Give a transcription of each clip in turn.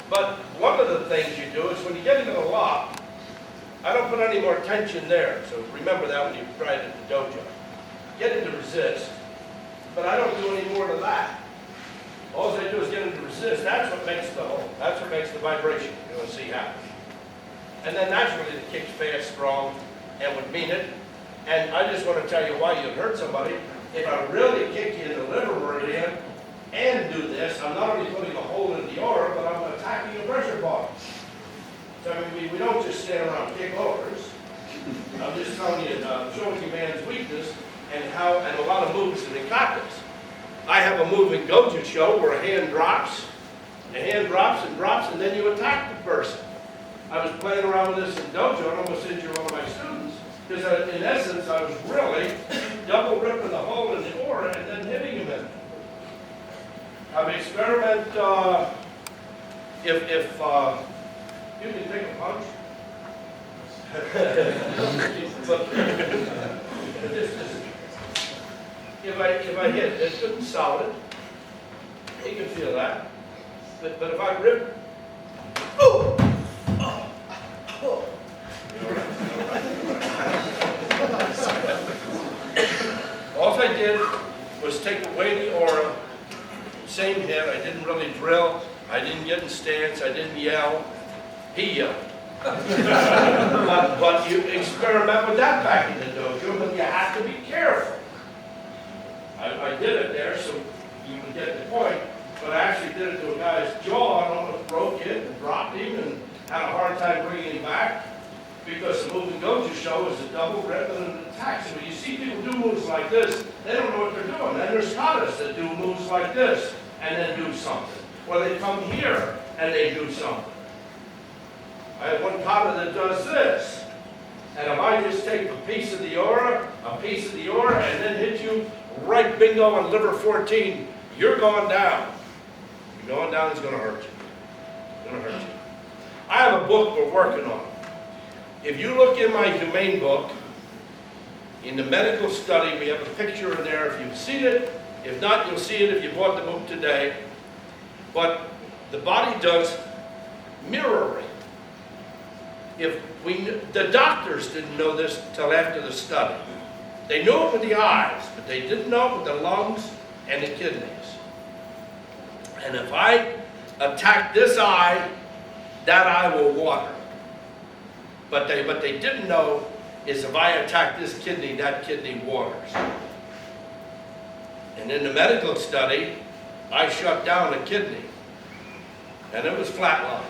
But one of the things you do is when you get into the lock, I don't put any more tension there. So remember that when you try it at the dojo. Get into resist, but I don't do any more to that. All I do is get into resist. That's what makes the hole. That's what makes the vibration you're going to see happen. And then naturally the kick's fast, strong, and would mean it. And I just want to tell you why you'd hurt somebody. If I really kick you in the liver meridian and do this, I'm not only putting a hole in the aura, but I'm attacking the pressure body. So I mean, we don't just stand around and kick overs. I'm just telling you, showing you man's weakness and a lot of moves in the katas. I have a move in Goju show where a hand drops and drops, and then you attack the person. I was playing around with this in dojo and almost injured one of my students because in essence I was really double ripping the hole in the aura and then hitting him in it. I've experimented if you can take a punch. If I hit, it's good and solid. You can feel that. But if I rip, oh, oh, oh. All I did was take away the aura. Same hit. I didn't really drill. I didn't get in stance. I didn't yell. He yelled. but you experiment with that back in the dojo, but you have to be careful. I did it there so you would get the point, but I actually did it to a guy's jaw and almost broke it and dropped him and had a hard time bringing him back because the move in Goju show is a double grip and an attack. So when you see people do moves like this, they don't know what they're doing. And there's katas that do moves like this and then do something. Or they come here and they do something. I have one kata that does this. And if I just take a piece of the aura, and then hit you right bingo on liver 14, you're going down. You're going down, it's going to hurt you. It's going to hurt you. I have a book we're working on. If you look in my humane book, in the medical study, we have a picture in there if you've seen it. If not, you'll see it if you bought the book today. But the body does mirroring. The doctors didn't know this until after the study. They knew it with the eyes, but they didn't know it with the lungs and the kidneys. And if I attack this eye, that eye will water. But what they didn't know is if I attack this kidney, that kidney waters. And in the medical study, I shut down a kidney, and it was flatline.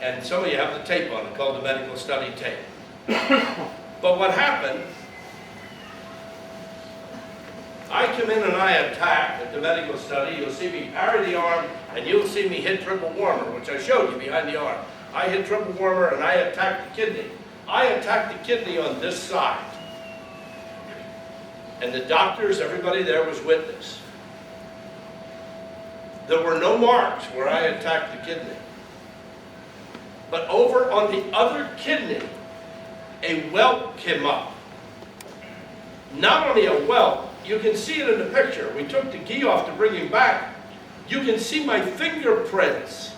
And some of you have the tape on it, called the medical study tape. But what happened, I come in and I attack at the medical study. You'll see me parry the arm, and you'll see me hit triple warmer, which I showed you behind the arm. I hit triple warmer, and I attack the kidney. I attacked the kidney on this side. And the doctors, everybody there was witness. There were no marks where I attacked the kidney. But over on the other kidney, a welt came up. Not only a welt, you can see it in the picture. We took the gi off to bring him back. You can see my fingerprints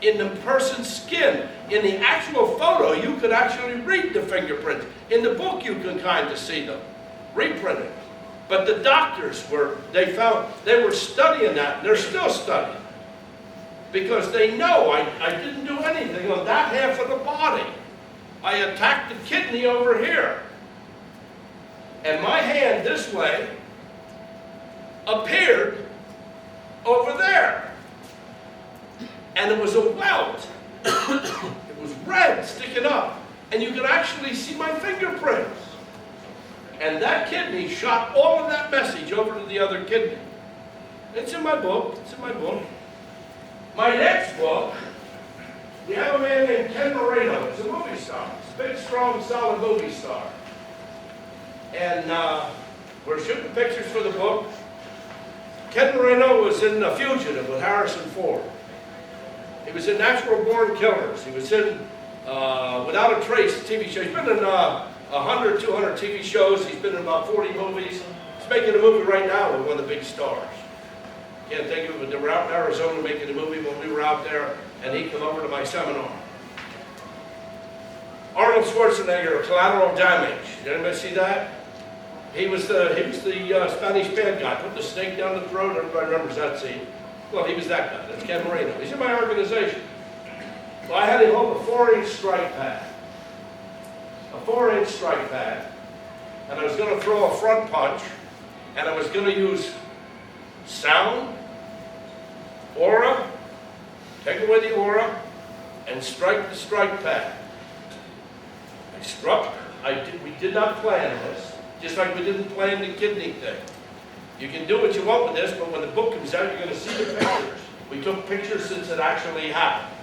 in the person's skin. In the actual photo, you could actually read the fingerprints. In the book, you can kind of see them, reprinted. But the doctors they were studying that, and they're still studying. Because they know I didn't do anything on that half of the body. I attacked the kidney over here. And my hand this way appeared over there. And it was a welt. It was red sticking up. And you could actually see my fingerprints. And that kidney shot all of that message over to the other kidney. It's in my book. It's in my book. My next book, we have a man named Ken Moreno. He's a movie star. He's a big, strong, solid movie star. And we're shooting pictures for the book. Ken Moreno was in A Fugitive with Harrison Ford. He was in Natural Born Killers. He was in Without a Trace TV show. He's been in 100, 200 TV shows. He's been in about 40 movies. He's making a movie right now with one of the big stars. Can't think of it, but they were out in Arizona making a movie when we were out out there, and he come over to my seminar. Arnold Schwarzenegger, Collateral Damage. Did anybody see that? He was the Spanish bad guy, put the snake down the throat. Everybody remembers that scene. Well, he was that guy. That's Ken Marino. He's in my organization. Well, I had him hold a 4-inch strike pad. A 4-inch strike pad. And I was going to throw a front punch, and I was going to use sound, aura, take away the aura, and strike the strike pad. I struck. We did not plan this, just like we didn't plan the kidney thing. You can do what you want with this, but when the book comes out, you're going to see the pictures. We took pictures since it actually happened.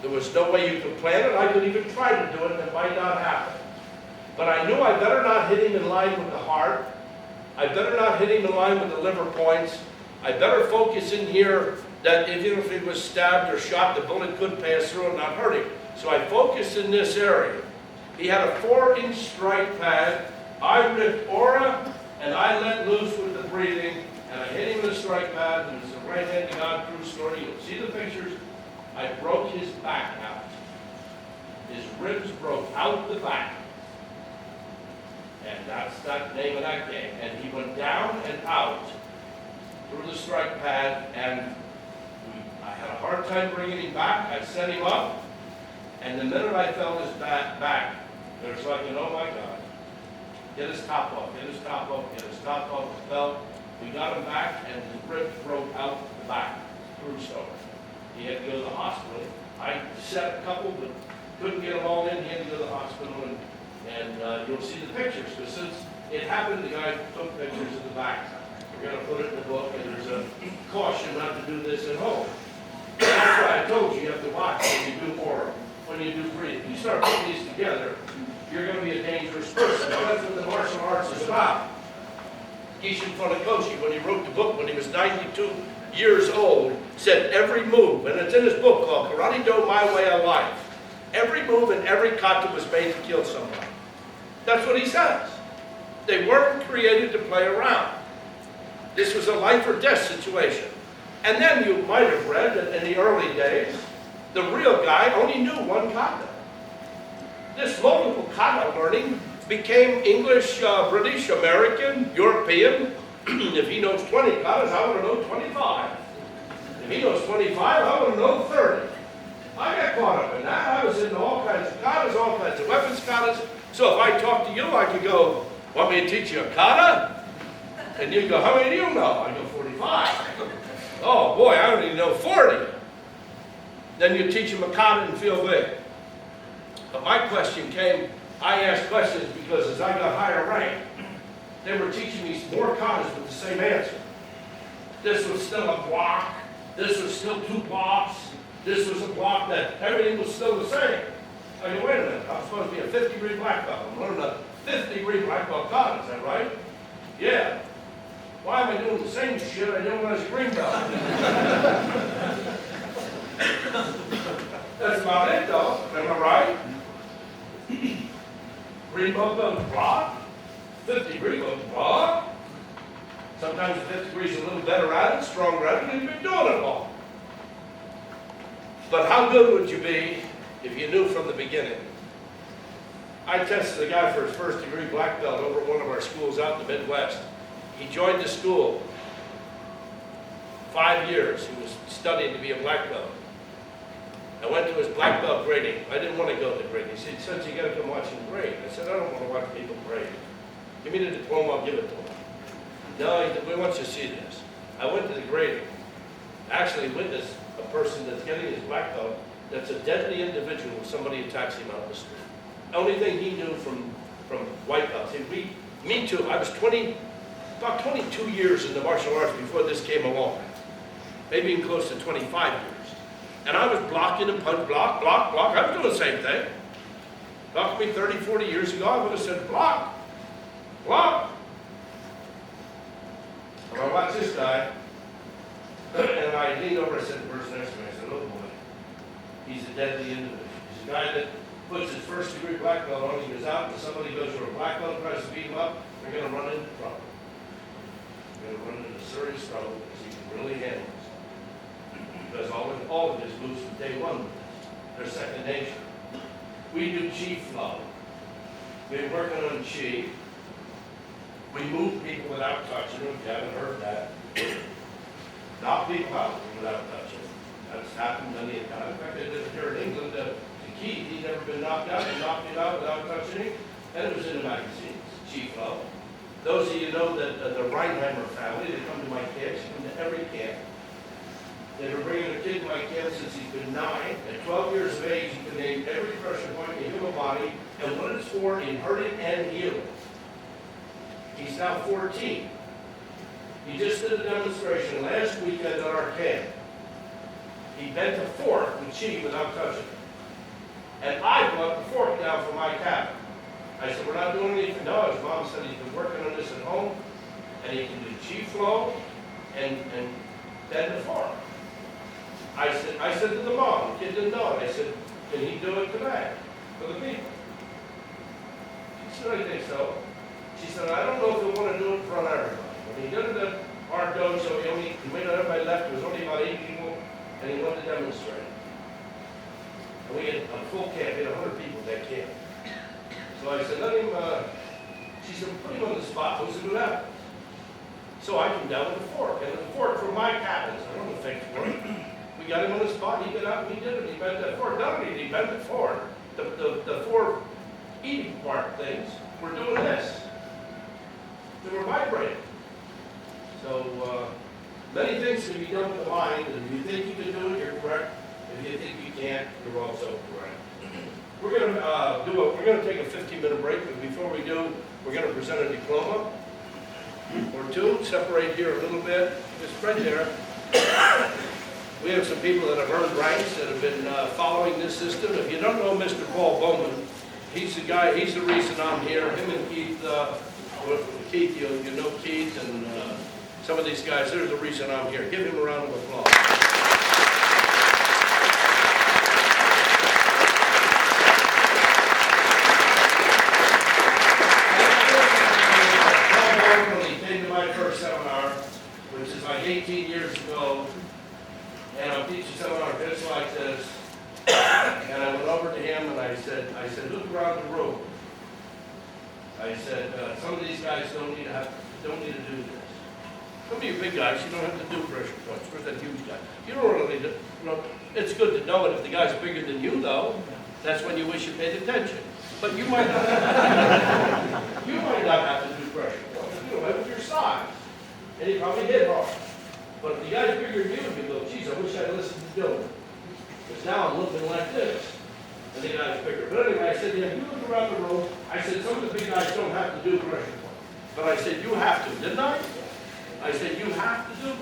There was no way you could plan it. I could even try to do it, and it might not happen. But I knew I better not hit him in line with the heart. I better not hit him in line with the liver points. I better focus in here that even if he was stabbed or shot, the bullet could pass through and not hurt him. So I focused in this area. He had a 4-inch strike pad. I ripped aura, and I let loose with the breathing, and I hit him with a strike pad, and it's a right-handed God true story. You'll see the pictures. I broke his back out. His ribs broke out the back. And that's that name of that game. And he went down and out through the strike pad, and I had a hard time bringing him back. I set him up, and the minute I felt his back, it was like, oh my God, get his top off, get his top off, get his top off his belt. We got him back, and his ribs broke out the back, true story. He had to go to the hospital. I set a couple, but couldn't get them all in. He had to go to the hospital, and you'll see the pictures, because since it happened, the guy took pictures of the back. We're going to put it in the book, and there's a caution not to do this at home. That's why I told you have to watch when you do aura, when you do breathing. You start putting these together, you're going to be a dangerous person. Now, that's what the martial arts is about. Gichin Funakoshi, when he wrote the book when he was 92 years old, said every move, and it's in his book called Karate Do My Way of Life, every move and every kata was made to kill somebody. That's what he says. They weren't created to play around. This was a life or death situation. And then you might have read that in the early days, the real guy only knew one kata. This multiple kata learning became English, British, American, European. If he knows 20 katas, I want to know 25. If he knows 25, I want to know 30. I got caught up in that. I was into all kinds of katas, all kinds of weapons katas. So if I talk to you, I could go, want me to teach you a kata? And you go, how many do you know? I go, 45. Oh boy, I only know 40. Then you teach them a kata and feel big. But my question came, I asked questions because as I got higher rank, they were teaching me more katas with the same answer. This was still a block. This was still 2 blocks. This was a block that everything was still the same. I go, wait a minute, I'm supposed to be a 50-degree black belt. I'm learning a 50-degree black belt kata, is that right? Yeah. Why am I doing the same shit I did when I was a green belt? That's about it, though. Am I right? Green belt goes block. 50-degree goes block. Sometimes the 50 degrees is a little better at it, stronger at it, and you've been doing it all. But how good would you be if you knew from the beginning? I tested a guy for his first-degree black belt over at one of our schools out in the Midwest. He joined the school. 5 years he was studying to be a black belt. I went to his black belt grading. I didn't want to go to the grading. He said, "Since you got to come watch him grade." I said, "I don't want to watch people grade. Give me the diploma, I'll give it to him." No, he said, "We want you to see this." I went to the grading. Actually witnessed a person that's getting his black belt that's a deadly individual when somebody attacks him out in the street. Only thing he knew from white belts. Me too. I was about 22 years in the martial arts before this came along. Maybe even close to 25 years. And I was blocking and punch, block, block, block. I was doing the same thing. Knocked me 30, 40 years ago, I would have said, block, block. And I watched this guy, and I leaned over and said to the person next to me, I said, "Oh boy, he's a deadly individual. He's a guy that puts his first-degree black belt on, he goes out, and somebody goes for a black belt and tries to beat him up, they're going to run into trouble. They're going to run into serious trouble because he can really handle this." because all of this moves from day one with us. They're second nature. We do chi flow. We've been working on chi. We move people without touching them, if you haven't heard that. Knock people out without touching them. That's happened many a time. In fact, I did it here in England. The key, he'd never been knocked out. He knocked him out without touching him. And it was in the magazines, chi flow. Those of you know that the Reinheimer family, they come to my camps, come to every camp. They've been bringing a kid to my camp since he's been 9. At 12 years of age, he can name every pressure point in the human body and what it's for in hurting and healing. He's now 14. He just did a demonstration last weekend at our camp. He bent a fork with chi without touching it. And I brought the fork down from my cabin. I said, we're not doing anything. No, his mom said he's been working on this at home, and he can do chi flow and bend the fork. I said to the mom, the kid didn't know it. I said, can he do it tonight for the people? She said, I think so. She said, I don't know if he'll want to do it in front of everybody. When he did it at our dojo, he made everybody left. There was only about 8 people, and he wanted to demonstrate. And we had a full camp. We had 100 people at that camp. So I said, let him, she said, put him on the spot. What's it going to happen? So I came down with a fork, and the fork from my cabins. I don't know if it's fork. We got him on the spot. He got out and he did it. He bent that fork. Not only did he bend the fork, the four eating part things were doing this. They were vibrating. So many things can be done with the mind. And if you think you can do it, you're correct. If you think you can't, you're also correct. We're going to take a 15-minute break, but before we do, we're going to present a diploma or two. Separate here a little bit. Just right there. We have some people that have earned ranks that have been following this system. If you don't know Mr. Paul Bowman, he's the guy. He's the reason I'm here. Him and Keith, you know Keith and some of these guys. They're the reason I'm here. Give him a round of applause. Seminar, which is like 18 years ago, and I'm teaching seminar just like this, and I went over to him and I said, look around the room. I said, some of these guys don't need to do this. Some of you big guys, you don't have to do pressure points. Where's that huge guy? You don't really do. It's good to know it if the guy's bigger than you, though. That's when you wish you paid attention. But you might not have to do pressure points. You know, with your size. And he probably hit hard. But if the guy's bigger than you, you go, geez, I wish I'd listened to Dillman. Because now I'm looking like this. And the guy's bigger. But anyway, I said, yeah, you look around the room. I said, some of the big guys don't have to do pressure points. But I said, you have to, didn't I? I said, you have to do it.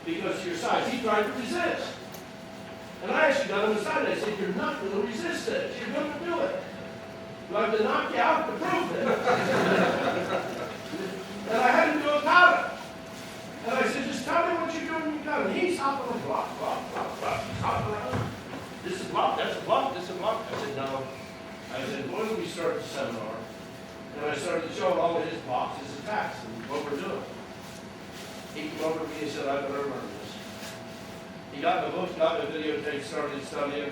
Because of your size. He tried to resist. And I actually got him aside. I said, you're not going to resist this. You're going to do it. You have to knock you out to prove it. And I had him do a kata. And I said, just tell me what you're doing when you kata. And he's hopping on block. He's hopping around. This is block, that's a block, this is a block. I said, no. I said, when did we start the seminar? And I started showing all of his blocks, his attacks, and what we're doing. He came over to me and said, I better learn this. He got the book, got the videotape, started studying.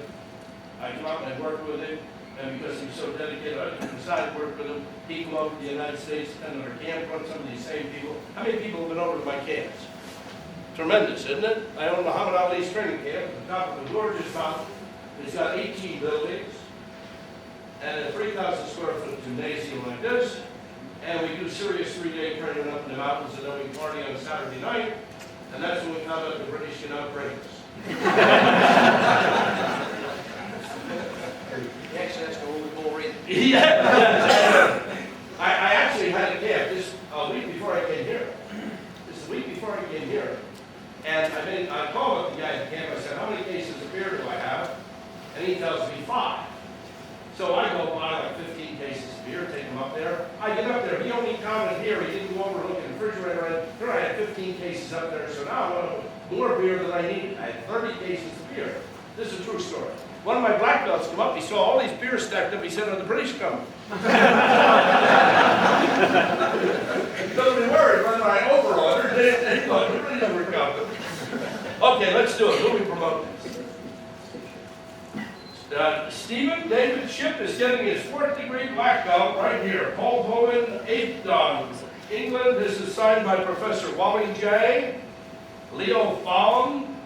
I came out and I worked with him. And because he was so dedicated, I decided to work with him. He came over to the United States, attended our camp, run some of these same people. How many people have been over to my camps? Tremendous, isn't it? I own Muhammad Ali's training camp at the top of a gorgeous mountain. It's got 18 buildings and a 3,000 square foot gymnasium like this. And we do serious 3-day training up in the mountains, and then we party on Saturday night. And that's when we found out the British can outbreak us. Actually, that's the only boring. Yeah. I actually had a camp this week before I came here. This week before I came here. And I called up the guy at the camp. I said, how many cases of beer do I have? And he tells me 5. So I go buy like 15 cases of beer, take them up there. I get up there. He only counted here. He didn't go over and look in the refrigerator. And here I had 15 cases up there. So now I want more beer than I needed. I had 30 cases of beer. This is a true story. One of my black belts come up, he saw all these beers stacked up, he said, are the British coming? Don't be worried, whether I overordered, they thought the British were coming. Okay, let's do it. Who we promote this? Stephen David Shipp is getting his 4th degree black belt right here. Pai Hohan, 8th England. This is signed by Professor Wally J. Leo Fong,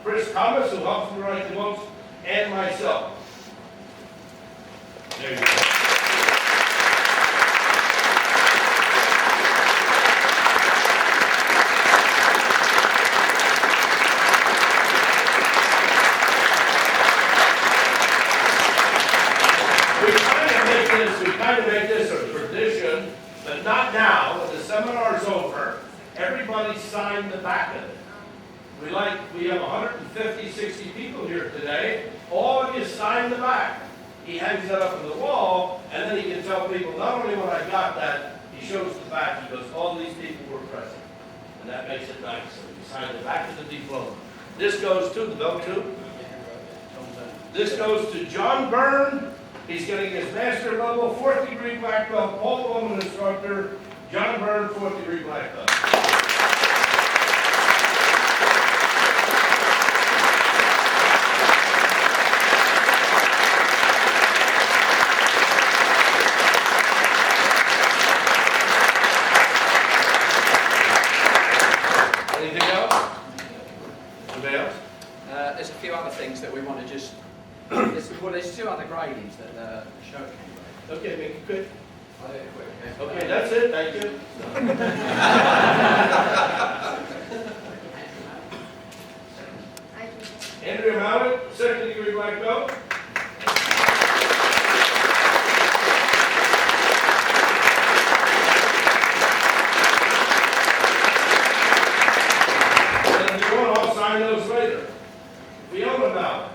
Chris Thomas, who helps me write the books, and myself. There you go. We kind of make this a tradition, but not now. When the seminar's over, everybody sign the back of it. We have 150, 60 people here today. All of you sign the back. He hangs that up on the wall, and then he can tell people, not only when I got that, he shows the back, he goes, all these people were present. And that makes it nice. So you sign the back of the diploma. This goes to the belt too. This goes to John Byrne. He's getting his master level 4th degree black belt, Pai Hohan instructor, John Byrne, 4th degree black belt. Anything else? Anybody else? There's a few other things that we want to just. There's 2 other gradings that show can grade. Okay, make it quick. I'll do it quick. Okay, that's it. Thank you. Andrea Mallett, 2nd degree black belt. And if you want, I'll sign those later. Fiona Mallett.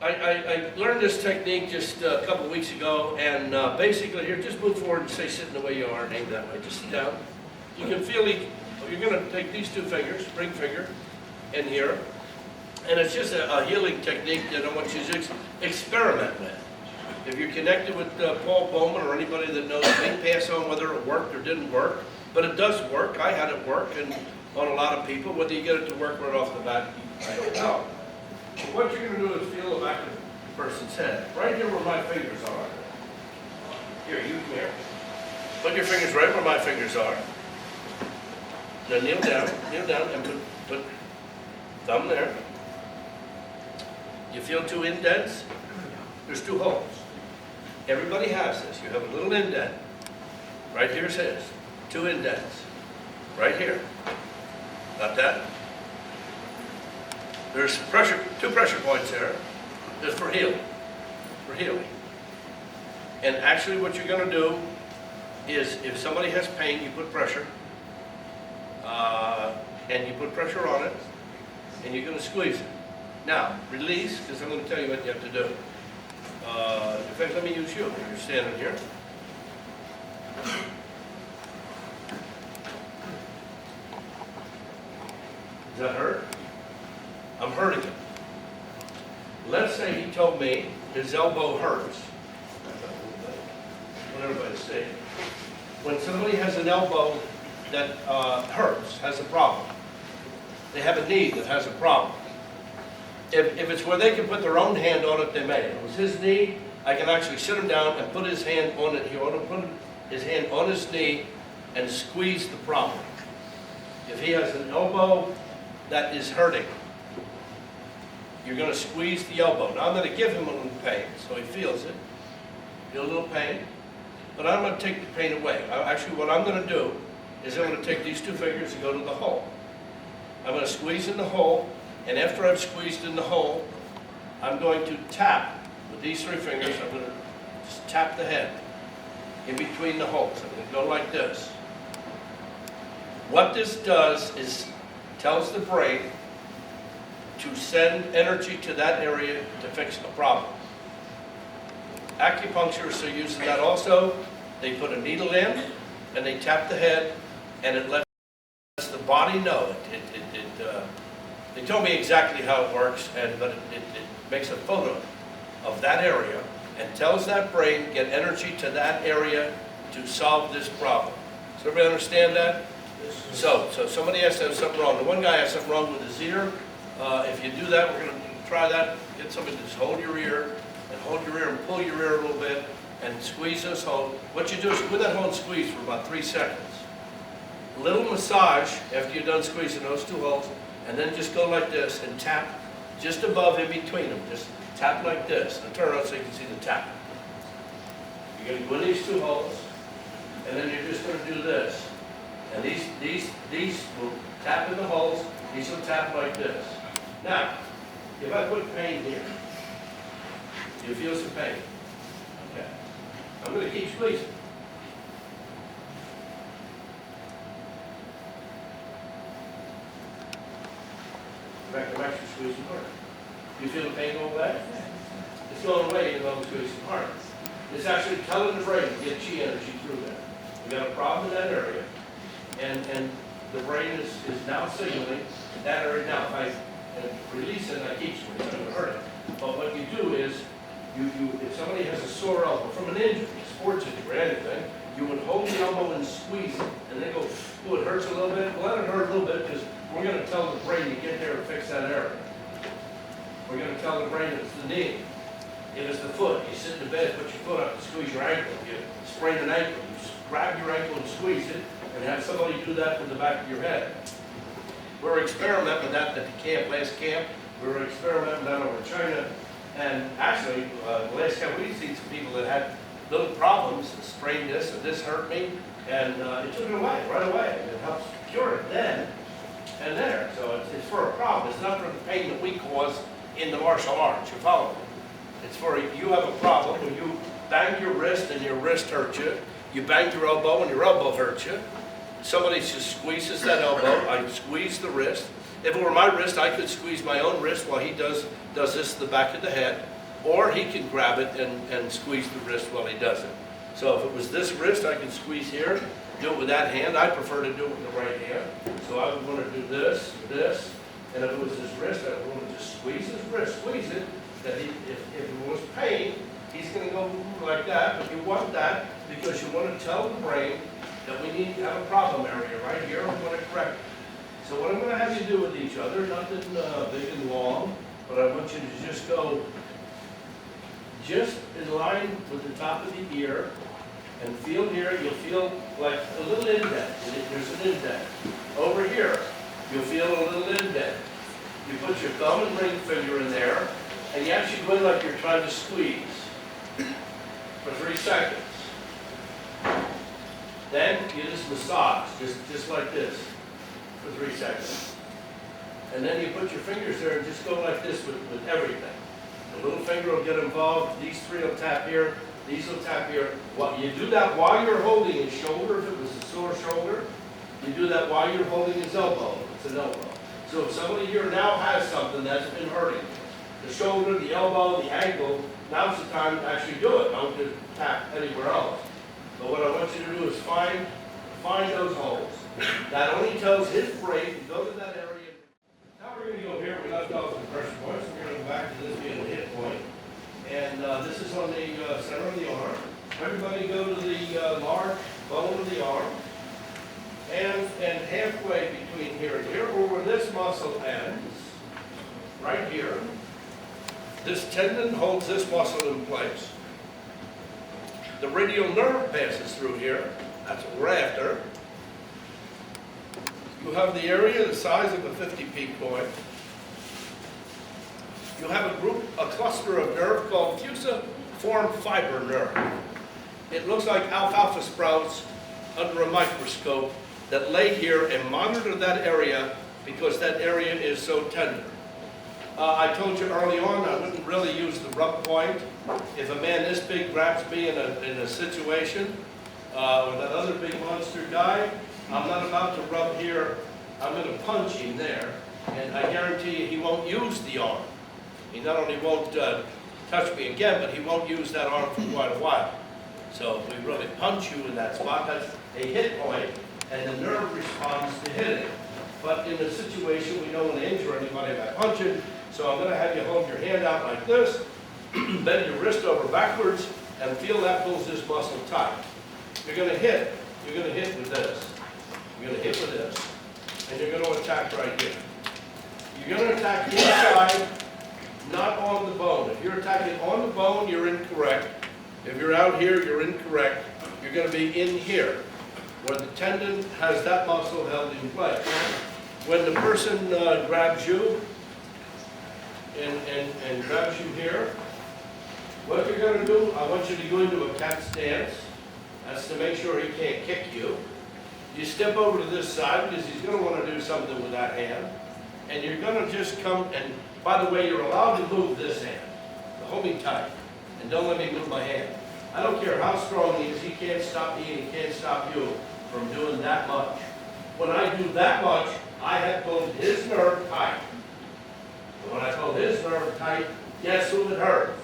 I learned this technique just a couple of weeks ago, and basically here, just move forward and stay sitting the way you are, and aim that way. Just sit down. You can feel you're going to take these 2 fingers, ring finger, and here, and it's just a healing technique that I want you to experiment with. If you're connected with Paul Bowman or anybody that knows me, pass on whether it worked or didn't work, but it does work. I had it work, and on a lot of people, whether you get it to work right off the bat, I don't know. What you're going to do is feel the back of the person's head, right here where my fingers are. Here, you come here. Put your fingers right where my fingers are. Now kneel down, and put thumb there. You feel 2 indents? There's 2 holes. Everybody has this. You have a little indent. Right here's his. 2 indents. Right here. Got that? There's 2 pressure points there. Just for healing. For healing. And actually what you're going to do is if somebody has pain, you put pressure, and you put pressure on it, and you're going to squeeze it. Now, release, because I'm going to tell you what you have to do. In fact, let me use you. You're standing here. Does that hurt? I'm hurting it. Let's say he told me his elbow hurts. I want everybody to see. When somebody has an elbow that hurts, has a problem, they have a knee that has a problem. If it's where they can put their own hand on it, they may. If it was his knee, I can actually sit him down and put his hand on it. He ought to put his hand on his knee and squeeze the problem. If he has an elbow that is hurting, you're going to squeeze the elbow. Now I'm going to give him a little pain, so he feels it. Feel a little pain, but I'm going to take the pain away. Actually, what I'm going to do is I'm going to take these two fingers and go to the hole. I'm going to squeeze in the hole, and after I've squeezed in the hole, I'm going to tap with these three fingers. I'm going to just tap the head in between the holes. I'm going to go like this. What this does is tells the brain to send energy to that area to fix a problem. Acupuncturists are using that also. They put a needle in and they tap the head, and it lets the body know. They told me exactly how it works, but it makes a photo of that area and tells that brain, get energy to that area to solve this problem. Does everybody understand that? So somebody has to have something wrong. The one guy has something wrong with his ear. If you do that, we're going to try that. Get somebody to just hold your ear and pull your ear a little bit and squeeze this hole. What you do is put that hole and squeeze for about 3 seconds. A little massage after you're done squeezing those two holes, and then just go like this and tap just above in between them. Just tap like this. And turn around so you can see the tap. You're going to go in these two holes, and then you're just going to do this. And these will tap in the holes. These will tap like this. Now, if I put pain here, you feel some pain. Okay. I'm going to keep squeezing. In fact, I'm actually squeezing harder. You feel the pain go away? It's going away even though I'm squeezing harder. It's actually telling the brain to get chi energy through there. We got a problem in that area, and the brain is now signaling that area. Now, if I release it and I keep squeezing, I'm going to hurt it. But what you do is, if somebody has a sore elbow from an injury, sports injury, or anything, you would hold the elbow and squeeze it, and then go, oh, it hurts a little bit. Well, let it hurt a little bit, because we're going to tell the brain to get there and fix that area. We're going to tell the brain it's the knee. If it's the foot, you sit in the bed, put your foot up and squeeze your ankle. If you sprain an ankle, you grab your ankle and squeeze it, and have somebody do that from the back of your head. We were experimenting with that at the camp, last camp. We were experimenting down over in China. And actually, last camp, we'd seen some people that had little problems, sprained this, or this hurt me, and it took it away, right away. It helps cure it then and there. So it's for a problem. It's not for the pain that we cause in the martial arts. You follow me? It's for you have a problem when you bang your wrist and your wrist hurts you. You bang your elbow and your elbow hurts you. Somebody just squeezes that elbow. I squeeze the wrist. If it were my wrist, I could squeeze my own wrist while he does this to the back of the head. Or he can grab it and squeeze the wrist while he does it. So if it was this wrist, I can squeeze here, do it with that hand. I prefer to do it with the right hand. So I would want to do this, this. And if it was his wrist, I would want to just squeeze his wrist, squeeze it. That if it was pain, he's going to go like that. But you want that because you want to tell the brain that we need to have a problem area right here. We want to correct it. So what I'm going to have you do with each other, nothing big and long, but I want you to just go just in line with the top of the ear and feel here. You'll feel like a little indent. There's an indent. Over here, you'll feel a little indent. You put your thumb and ring finger in there, and you actually go in like you're trying to squeeze for 3 seconds. Then you just massage, just like this, for 3 seconds. And then you put your fingers there and just go like this with everything. The little finger will get involved, these three will tap here, These will tap here. You do that while you're holding his shoulder, if it was a sore shoulder. You do that while you're holding his elbow, if it's an elbow. So if somebody here now has something that's been hurting, the shoulder, the elbow, the ankle, now's the time to actually do it. Don't just tap anywhere else. But what I want you to do is find those holes. That only tells his brain to go to that area. Now we're going to go here. We left off the pressure points. We're going to go back to this being a hit point. And this is on the center of the arm. Everybody go to the large bone of the arm. And halfway between here and here, or where this muscle ends, right here, this tendon holds this muscle in place. The radial nerve passes through here. That's what we're after. You have the area the size of a 50p coin. You have a cluster of nerve called fusiform fiber nerve. It looks like alfalfa sprouts under a microscope that lay here and monitor that area because that area is so tender. I told you early on I wouldn't really use the rub point. If a man this big grabs me in a situation with that other big monster guy, I'm not about to rub here. I'm going to punch him there, and I guarantee you he won't use the arm. He not only won't touch me again, but he won't use that arm for quite a while. So if we really punch you in that spot, that's a hit point, and the nerve responds to hitting. But in a situation, we don't want to injure anybody by punching, so I'm going to have you hold your hand out like this, bend your wrist over backwards, and feel that pulls this muscle tight. You're going to hit. You're going to hit with this. You're going to hit with this. And you're going to attack right here. You're going to attack inside, not on the bone. If you're attacking on the bone, you're incorrect. If you're out here, you're incorrect. You're going to be in here, where the tendon has that muscle held in place. When the person grabs you and grabs you here, what you're going to do, I want you to go into a cat stance. That's to make sure he can't kick you. You step over to this side because he's going to want to do something with that hand. And you're going to just come, and by the way, you're allowed to move this hand. Hold me tight, and don't let me move my hand. I don't care how strong he is, he can't stop me and he can't stop you from doing that much. When I do that much, I have pulled his nerve tight. And when I pull his nerve tight, guess who it hurts?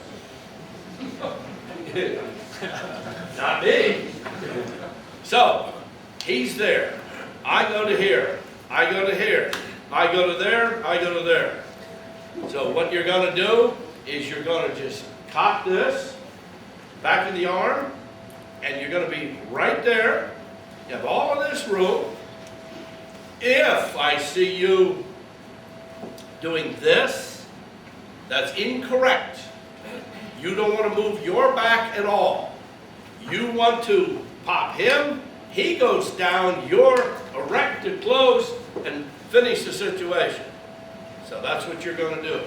Not me. So, he's there. I go to here. I go to here. I go to there. I go to there. So what you're going to do is you're going to just cock this back of the arm, and you're going to be right there. You have all of this room. If I see you doing this, that's incorrect. You don't want to move your back at all. You want to pop him. He goes down. You're erect to close and finish the situation. So that's what you're going to do.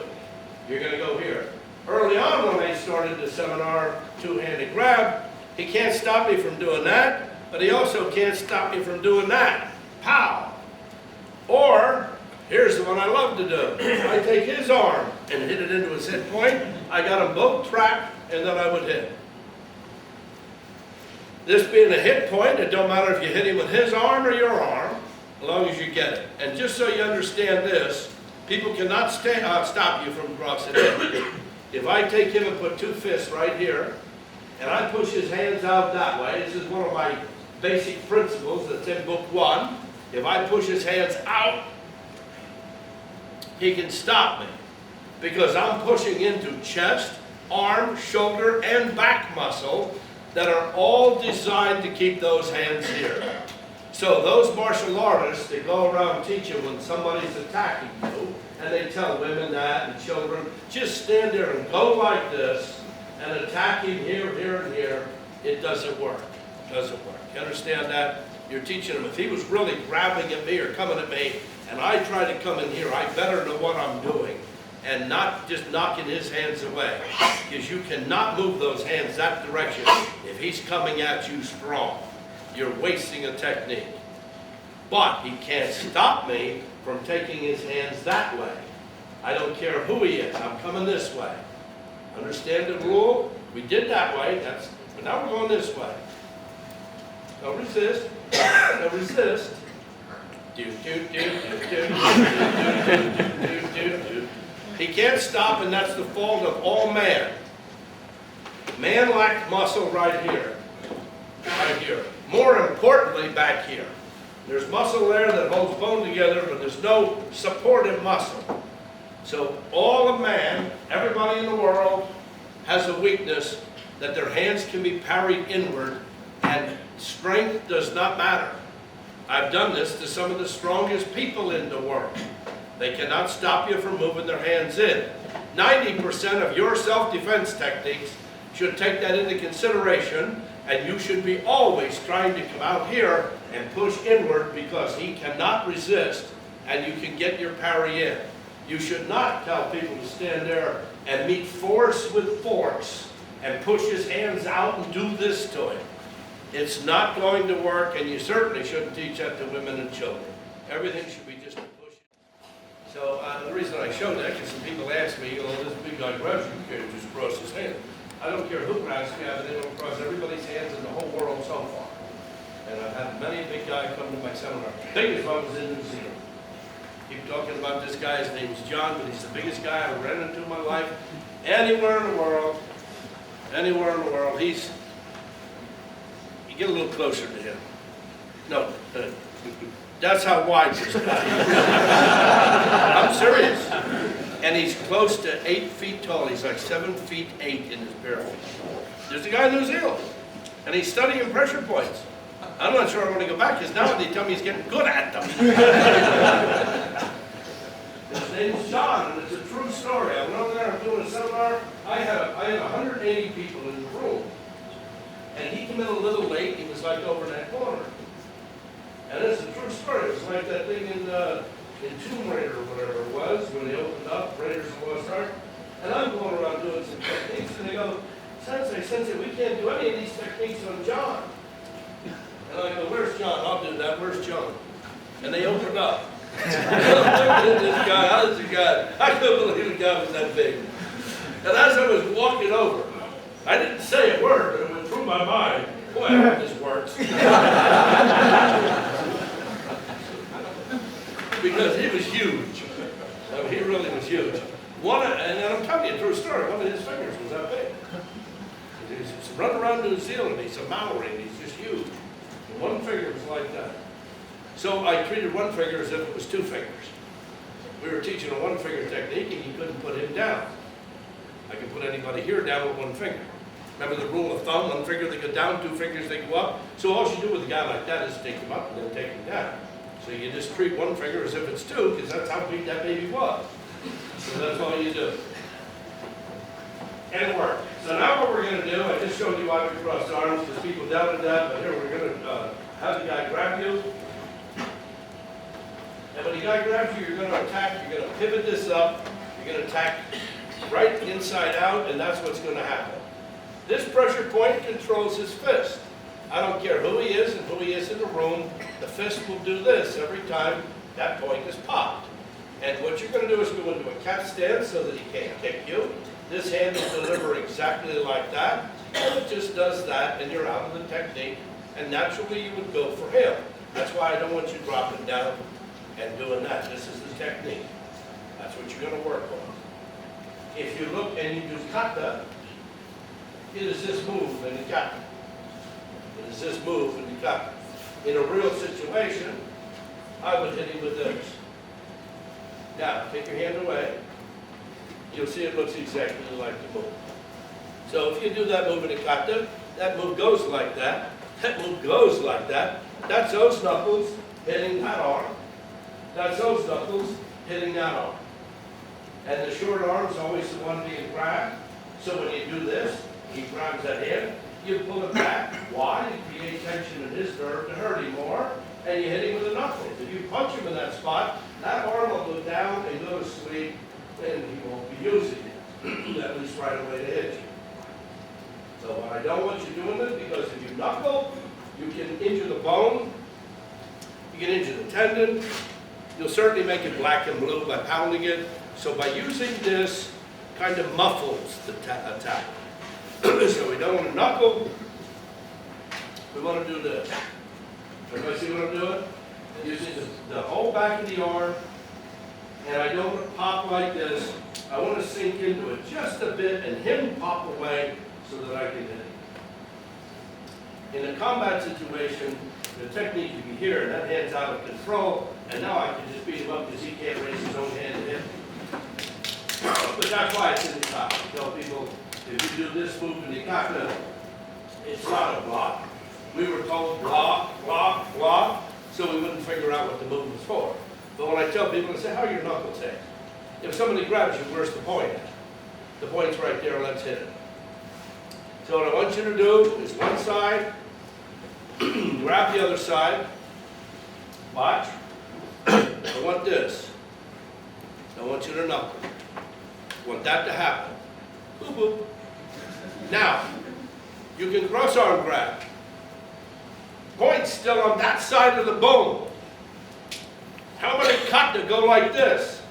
You're going to go here. Early on when I started the seminar, two-handed grab, he can't stop me from doing that, but he also can't stop me from doing that. Pow! Or, here's the one I love to do. I take his arm and hit it into his hit point. I got them both trapped, and then I would hit. This being a hit point, it don't matter if you hit him with his arm or your arm, as long as you get it. And just so you understand this, people cannot stop you from crossing in. If I take him and put two fists right here, and I push his hands out that way, this is one of my basic principles that's in book 1. If I push his hands out, he can stop me because I'm pushing into chest, arm, shoulder, and back muscle that are all designed to keep those hands here. So those martial artists, they go around teaching when somebody's attacking you, and they tell women that and children, just stand there and go like this and attack him here, here, and here. It doesn't work. It doesn't work. You understand that? You're teaching him. If he was really grabbing at me or coming at me, and I try to come in here, I better know what I'm doing and not just knocking his hands away, because you cannot move those hands that direction if he's coming at you strong. You're wasting a technique. But he can't stop me from taking his hands that way. I don't care who he is. I'm coming this way. Understand the rule? We did that way. But now we're going this way. Don't resist. Don't resist. Do, do, do, do, do, do, do, do. He can't stop, and that's the fault of all man. Man lacked muscle right here. Right here. More importantly, back here. There's muscle there that holds bone together, but there's no supportive muscle. So all of man, everybody in the world, has a weakness that their hands can be parried inward, and strength does not matter. I've done this to some of the strongest people in the world. They cannot stop you from moving their hands in. 90% of your self-defense techniques should take that into consideration, and you should be always trying to come out here and push inward, because he cannot resist and you can get your parry in. You should not tell people to stand there and meet force with force and push his hands out and do this to him. It's not going to work, and you certainly shouldn't teach that to women and children. Everything should be just a push. So the reason I showed that, because some people ask me, oh, this big guy grabs you, you can't just cross his hand. I don't care who grabs me, I've been able to cross everybody's hands in the whole world so far. And I've had many big guys come to my seminar. The biggest one was in New Zealand. Keep talking about this guy, his name's John, but he's the biggest guy I've ran into in my life. Anywhere in the world, he's, you get a little closer to him. No, that's how wide this guy is. I'm serious. And he's close to 8 feet tall. He's like 7 feet 8 in his bare feet. There's a guy in New Zealand, and he's studying pressure points. I'm not sure I want to go back, because now they tell me he's getting good at them. His name's John, and it's a true story. I went over there, I'm doing a seminar. I had 180 people in the room. And he came in a little late. He was like over in that corner. And it's a true story. It was like that thing in Tomb Raider or whatever it was, when they opened up, Raiders of the Lost Ark. And I'm going around doing some techniques, and they go, Sensei, we can't do any of these techniques on John. And I go, where's John? I'll do that. Where's John? And they opened up. This guy, how's the guy? I couldn't believe the guy was that big. And as I was walking over, I didn't say a word, but it went through my mind, boy, I hope this works. Because he was huge. I mean, he really was huge. And I'm telling you a true story, one of his fingers was that big. He's running around New Zealand, he's a Maori, and he's just huge. And one finger was like that. So I treated one finger as if it was 2 fingers. We were teaching a 1 finger technique, and you couldn't put him down. I can put anybody here down with 1 finger. Remember the rule of thumb, 1 finger they go down, 2 fingers they go up. So all you do with a guy like that is take him up and then take him down. So you just treat 1 finger as if it's 2, because that's how big that baby was. So that's all you do. And it worked. So now what we're going to do, I just showed you how to cross arms, because people doubted that, but here we're going to have the guy grab you. And when the guy grabs you, you're going to attack, you're going to pivot this up, you're going to attack right inside out, and that's what's going to happen. This pressure point controls his fist. I don't care who he is and who he is in the room, the fist will do this every time that point is popped. And what you're going to do is go into a cat stance so that he can't kick you. This hand will deliver exactly like that, and it just does that, and you're out of the technique, and naturally you would go for him. That's why I don't want you dropping down and doing that. This is the technique. That's what you're going to work on. If you look and you do kata, it is this move in the kata. It is this move in the kata. In a real situation, I would hit him with this. Now, take your hand away. You'll see it looks exactly like the move. So if you do that move in the kata, that move goes like that. That move goes like that. That's those knuckles hitting that arm. That's those knuckles hitting that arm. And the short arm is always the one being grabbed. So when you do this, he grabs that hand, you pull it back. Why? You create tension in his nerve to hurt him more, and you hit him with the knuckles. If you punch him in that spot, that arm will go down and go to sleep, and he won't be using it, at least right away to hit you. So I don't want you doing this, because if you knuckle, you can injure the bone, you can injure the tendon, you'll certainly make it black and blue by pounding it. So by using this, kind of muffles the attack. So we don't want to knuckle, we want to do this. Everybody see what I'm doing? Using the whole back of the arm, and I don't want to pop like this. I want to sink into it just a bit and him pop away so that I can hit it. In a combat situation, the technique you can hear, and that hand's out of control, and now I can just beat him up because he can't raise his own hand to hit me. But that's why it's in the kata. I tell people, if you do this move in the kata, it's not a block. We were told block, block, block, so we wouldn't figure out what the move was for. But when I tell people, I say, how are your knuckles hit? If somebody grabs you, where's the point at? The point's right there, let's hit it. So what I want you to do is one side, grab the other side, watch. I want this. I want you to knuckle. I want that to happen. Boop, boop. Now, you can cross arm grab. Point's still on that side of the bone. How about a kata go like this?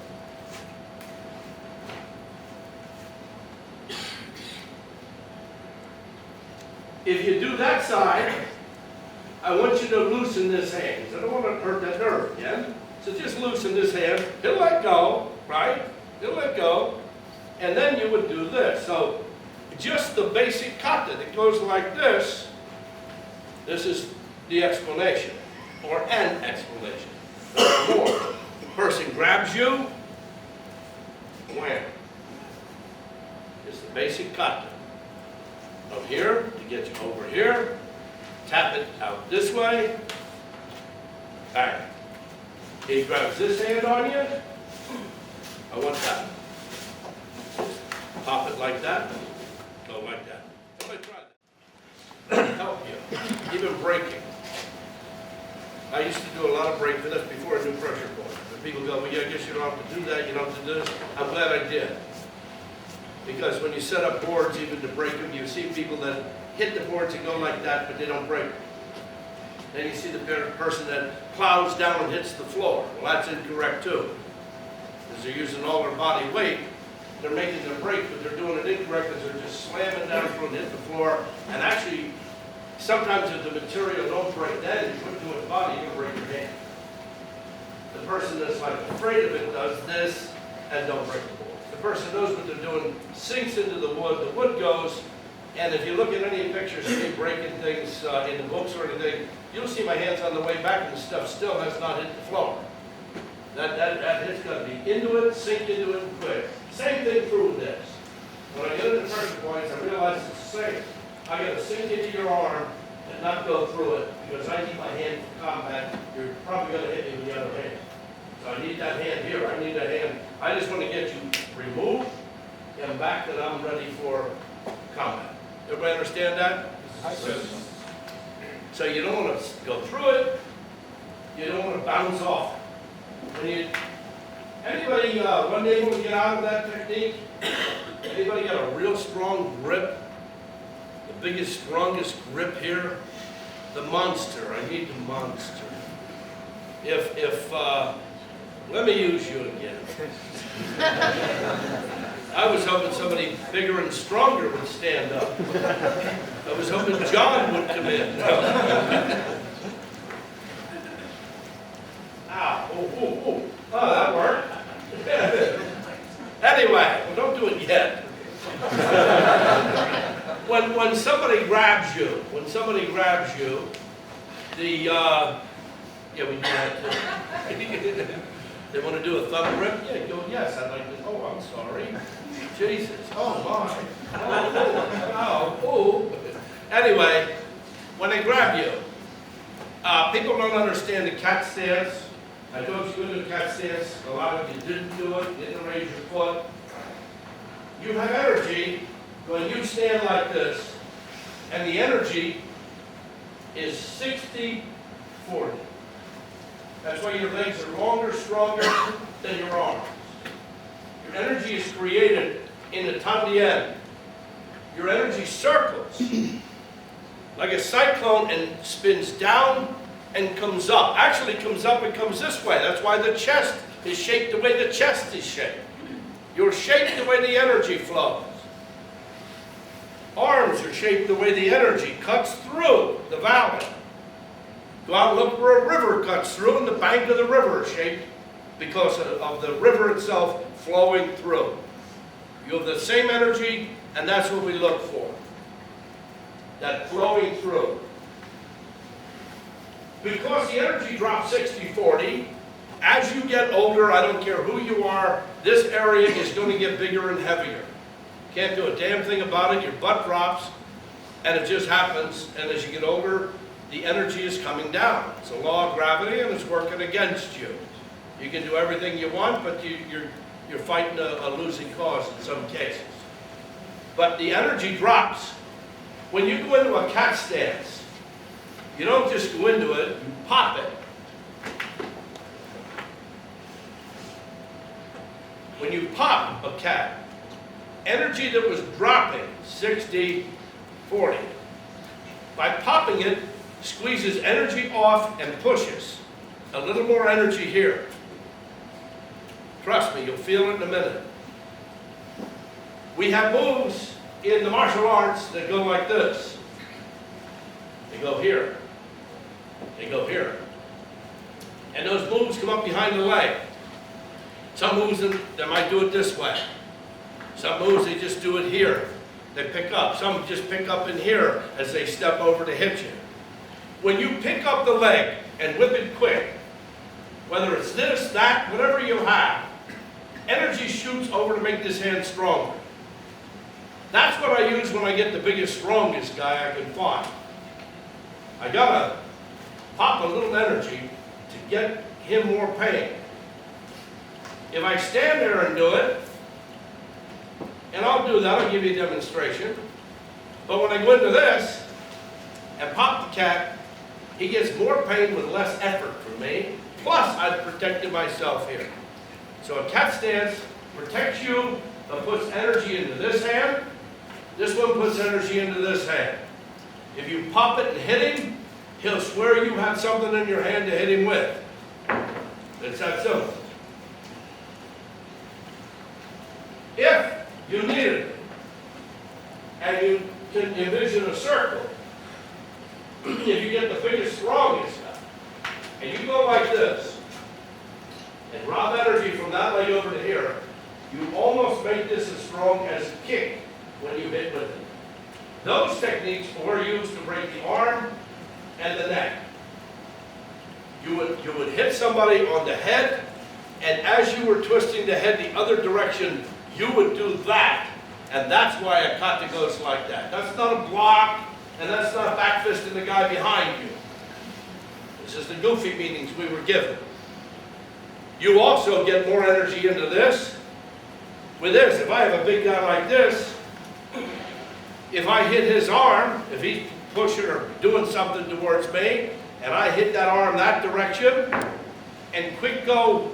If you do that side, I want you to loosen this hand. I don't want to hurt that nerve again. So just loosen this hand. He'll let go, right? He'll let go. And then you would do this. So just the basic kata that goes like this, this is the explanation, or an explanation. More. Person grabs you, wham. It's the basic kata. From here to get you over here, tap it out this way, bang. He grabs this hand on you, I want that. Just pop it like that, go like that. Somebody try that. Help you, even braking. I used to do a lot of brake fitness before I knew pressure point. And people go, well, yeah, I guess you don't have to do that, you don't have to do this. I'm glad I did. Because when you set up boards, even to break them, you see people that hit the boards and go like that, but they don't break them. Then you see the person that plows down and hits the floor. Well, that's incorrect too. Because they're using all their body weight. They're making them break, but they're doing it incorrect because they're just slamming down through and hit the floor. And actually, sometimes if the material don't break that, if you put it to its body, you'll break your hand. The person that's like afraid of it does this and don't break the board. The person knows what they're doing, sinks into the wood goes, and if you look at any pictures of me breaking things in the books or anything, you'll see my hands on the way back and the stuff still has not hit the floor. That hit's got to be into it, sink into it, and quick. Same thing through this. When I get into pressure points, I realize it's the same. I got to sink into your arm and not go through it, because I need my hand for combat. You're probably going to hit me with the other hand. So I need that hand here, I need that hand. I just want to get you removed and back that I'm ready for combat. Everybody understand that? So you don't want to go through it, you don't want to bounce off. Anybody one day able to get out of that technique? Anybody got a real strong grip? The biggest, strongest grip here? The monster, I need the monster. Let me use you again. I was hoping somebody bigger and stronger would stand up. I was hoping John would come in. Ow, oh, that worked. Anyway, well, don't do it yet. When somebody grabs you, yeah, we do that too. They want to do a thumb grip? Yeah, go, yes, I'd like to. Oh, I'm sorry. Jesus. Oh, my. Oh. Anyway, when they grab you, people don't understand the cat stance. I told you to do the cat stance. A lot of you didn't do it, didn't raise your foot. You have energy when you stand like this, and the energy is 60-40. That's why your legs are longer, stronger than your arms. Your energy is created in the tandien. Your energy circles like a cyclone and spins down and comes up. Actually comes up and comes this way. That's why the chest is shaped the way the chest is shaped. You're shaped the way the energy flows. arms are shaped the way the energy cuts through the valley. Go out and look where a river cuts through, and the bank of the river is shaped because of the river itself flowing through. You have the same energy, and that's what we look for. That flowing through. Because the energy drops 60-40, as you get older, I don't care who you are, this area is going to get bigger and heavier. Can't do a damn thing about it, your butt drops, and it just happens, and as you get older, the energy is coming down. It's a law of gravity, and it's working against you. You can do everything you want, but you're fighting a losing cause in some cases. But the energy drops. When you go into a cat stance, you don't just go into it, you pop it. When you pop a cat, energy that was dropping 60-40, by popping it, squeezes energy off and pushes. A little more energy here. Trust me, you'll feel it in a minute. We have moves in the martial arts that go like this. They go here. They go here. And those moves come up behind the leg. Some moves, they might do it this way. Some moves, they just do it here. They pick up. Some just pick up in here as they step over to hit you. When you pick up the leg and whip it quick, whether it's this, that, whatever you have, energy shoots over to make this hand stronger. That's what I use when I get the biggest, strongest guy I can find. I gotta pop a little energy to get him more pain. If I stand there and do it, and I'll do that, I'll give you a demonstration, but when I go into this and pop the cat, he gets more pain with less effort from me, plus I've protected myself here. So a cat stance protects you, but puts energy into this hand. This one puts energy into this hand. If you pop it and hit him, he'll swear you have something in your hand to hit him with. It's that simple. If you need it, and you can envision a circle, if you get the biggest, strongest guy, and you go like this, and rob energy from that leg over to here, you almost make this as strong as a kick when you hit with it. Those techniques were used to break the arm and the neck. You would hit somebody on the head, and as you were twisting the head the other direction, you would do that. And that's why a kata goes like that. That's not a block, and that's not back fisting the guy behind you. This is the goofy meanings we were given. You also get more energy into this. With this, if I have a big guy like this, if I hit his arm, if he's pushing or doing something towards me, and I hit that arm that direction, and quick go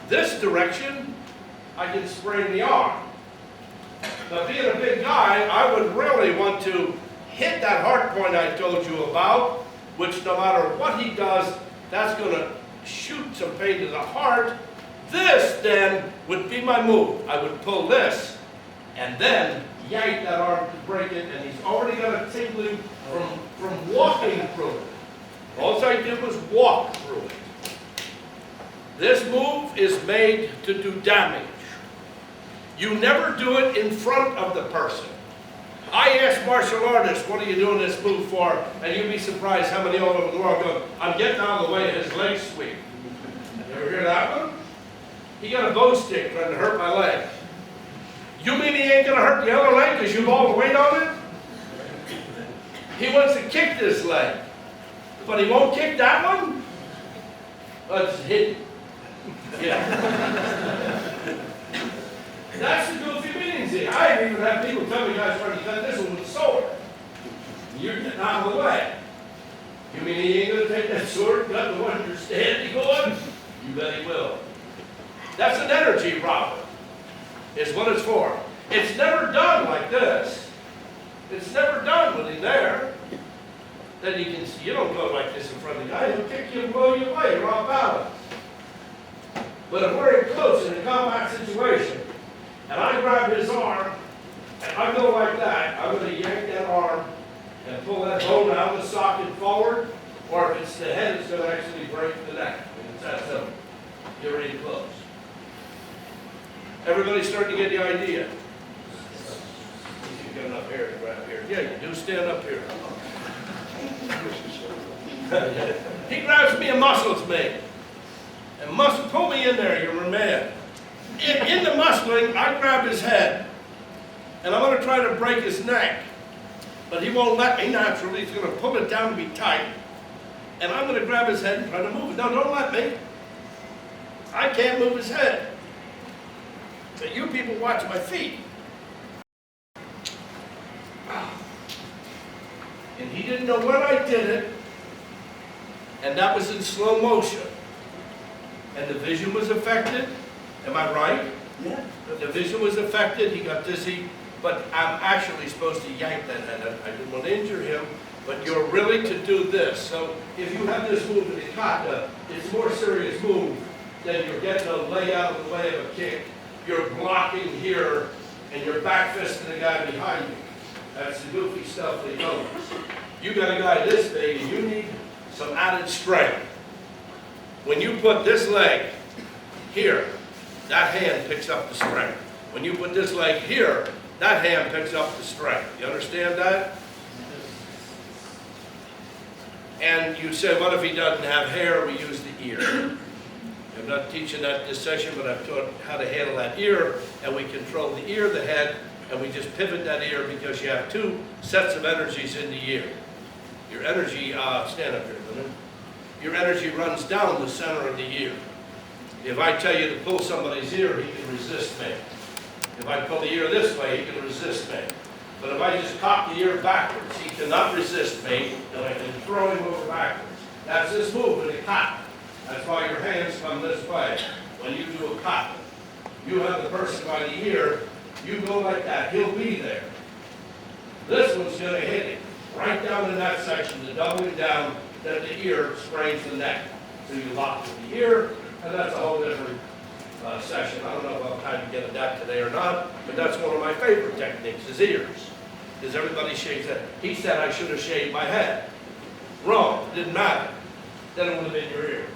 this direction, I can sprain the arm. Now, being a big guy, I would really want to hit that heart point I told you about, which no matter what he does, that's going to shoot some pain to the heart. This, then, would be my move. I would pull this, and then yank that arm to break it, and he's already got a tingling from walking through it. All I did was walk through it. This move is made to do damage. You never do it in front of the person. I ask martial artists, what are you doing this move for? And you'd be surprised how many all over the world go, I'm getting out of the way of his leg sweep. You ever hear that one? He got a bow stick trying to hurt my leg. You mean he ain't going to hurt the other leg because you've all the weight on it? He wants to kick this leg, but he won't kick that one? Well, it's hidden. Yeah. That's the goofy meanings here. I even have people tell me, guys, trying to cut this one with a sword. You're getting out of the way. You mean he ain't going to take that sword and cut the one you're standing on? You bet he will. That's an energy robber, is what it's for. It's never done like this. It's never done with him there. Then you can see, you don't go like this in front of the guy. He'll kick you and blow you away. You're off balance. But if we're in close in a combat situation, and I grab his arm, and I go like that, I'm going to yank that arm and pull that bone out of the socket forward, or if it's the head, it's going to actually break the neck. And it's that simple. Get ready to close. Everybody's starting to get the idea. You get up here and grab here. Yeah, you do stand up here. He grabs me and muscles me. And pull me in there, you're a man. In the muscling, I grab his head. And I'm going to try to break his neck. But he won't let me naturally. He's going to pull it down to be tight. And I'm going to grab his head and try to move it. No, don't let me. I can't move his head. But you people watch my feet. And he didn't know when I did it. And that was in slow motion. And the vision was affected. Am I right? Yeah. The vision was affected. He got dizzy. But I'm actually supposed to yank that head. I didn't want to injure him. But you're really to do this. So if you have this move in the kata, it's a more serious move than you're getting a lay out of the way of a kick. You're blocking here, and you're back fisting the guy behind you. That's the goofy stuff they know. You got a guy this big, and you need some added strength. When you put this leg here, that hand picks up the strength. When you put this leg here, that hand picks up the strength. You understand that? And you say, what if he doesn't have hair? We use the ear. I'm not teaching that this session, but I've taught how to handle that ear, and we control the ear, the head, and we just pivot that ear because you have two sets of energies in the ear. Your energy, stand up here a minute. Your energy runs down the center of the ear. If I tell you to pull somebody's ear, he can resist me. If I pull the ear this way, he can resist me. But if I just cock the ear backwards, he cannot resist me, and I can throw him over backwards. That's this move in a kata. That's why your hands come this way when you do a kata. You have the person by the ear, you go like that, he'll be there. This one's going to hit him right down in that section, the doubling down, that the ear sprains the neck. So you lock with the ear, and that's a whole different session. I don't know if I'll have time to get into that today or not, but that's one of my favorite techniques, is ears. Because everybody shaves that. He said I should have shaved my head. Wrong, didn't matter. Then it would have been your ear.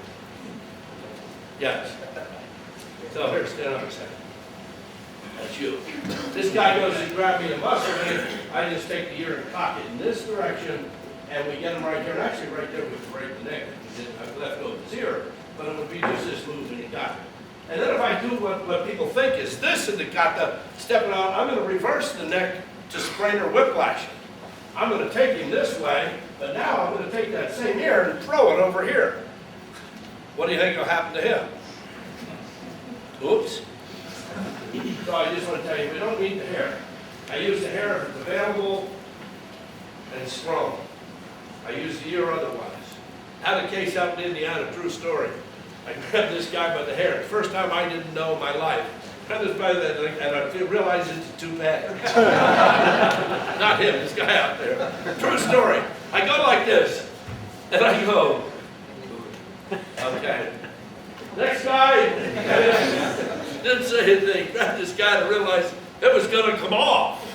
Yes. So here, stand up a second. That's you. This guy goes to grab me a muscle, and I just take the ear and cock it in this direction, and we get him right there. And actually, right there would break the neck. I've left over his ear, but it would be just this move and he got it. And then if I do what people think is this in the kata, stepping out, I'm going to reverse the neck to sprain or whiplash it. I'm going to take him this way, but now I'm going to take that same ear and throw it over here. What do you think will happen to him? Oops. So I just want to tell you, we don't need the hair. I use the hair if it's available and strong. I use the ear otherwise. I had a case out in Indiana, true story. I grabbed this guy by the hair. The first time I didn't know in my life. Grabbed this by the and I realized it's too bad. Not him, this guy out there. True story. I go like this, and I go, okay. Next guy, didn't say anything. Grabbed this guy to realize it was going to come off.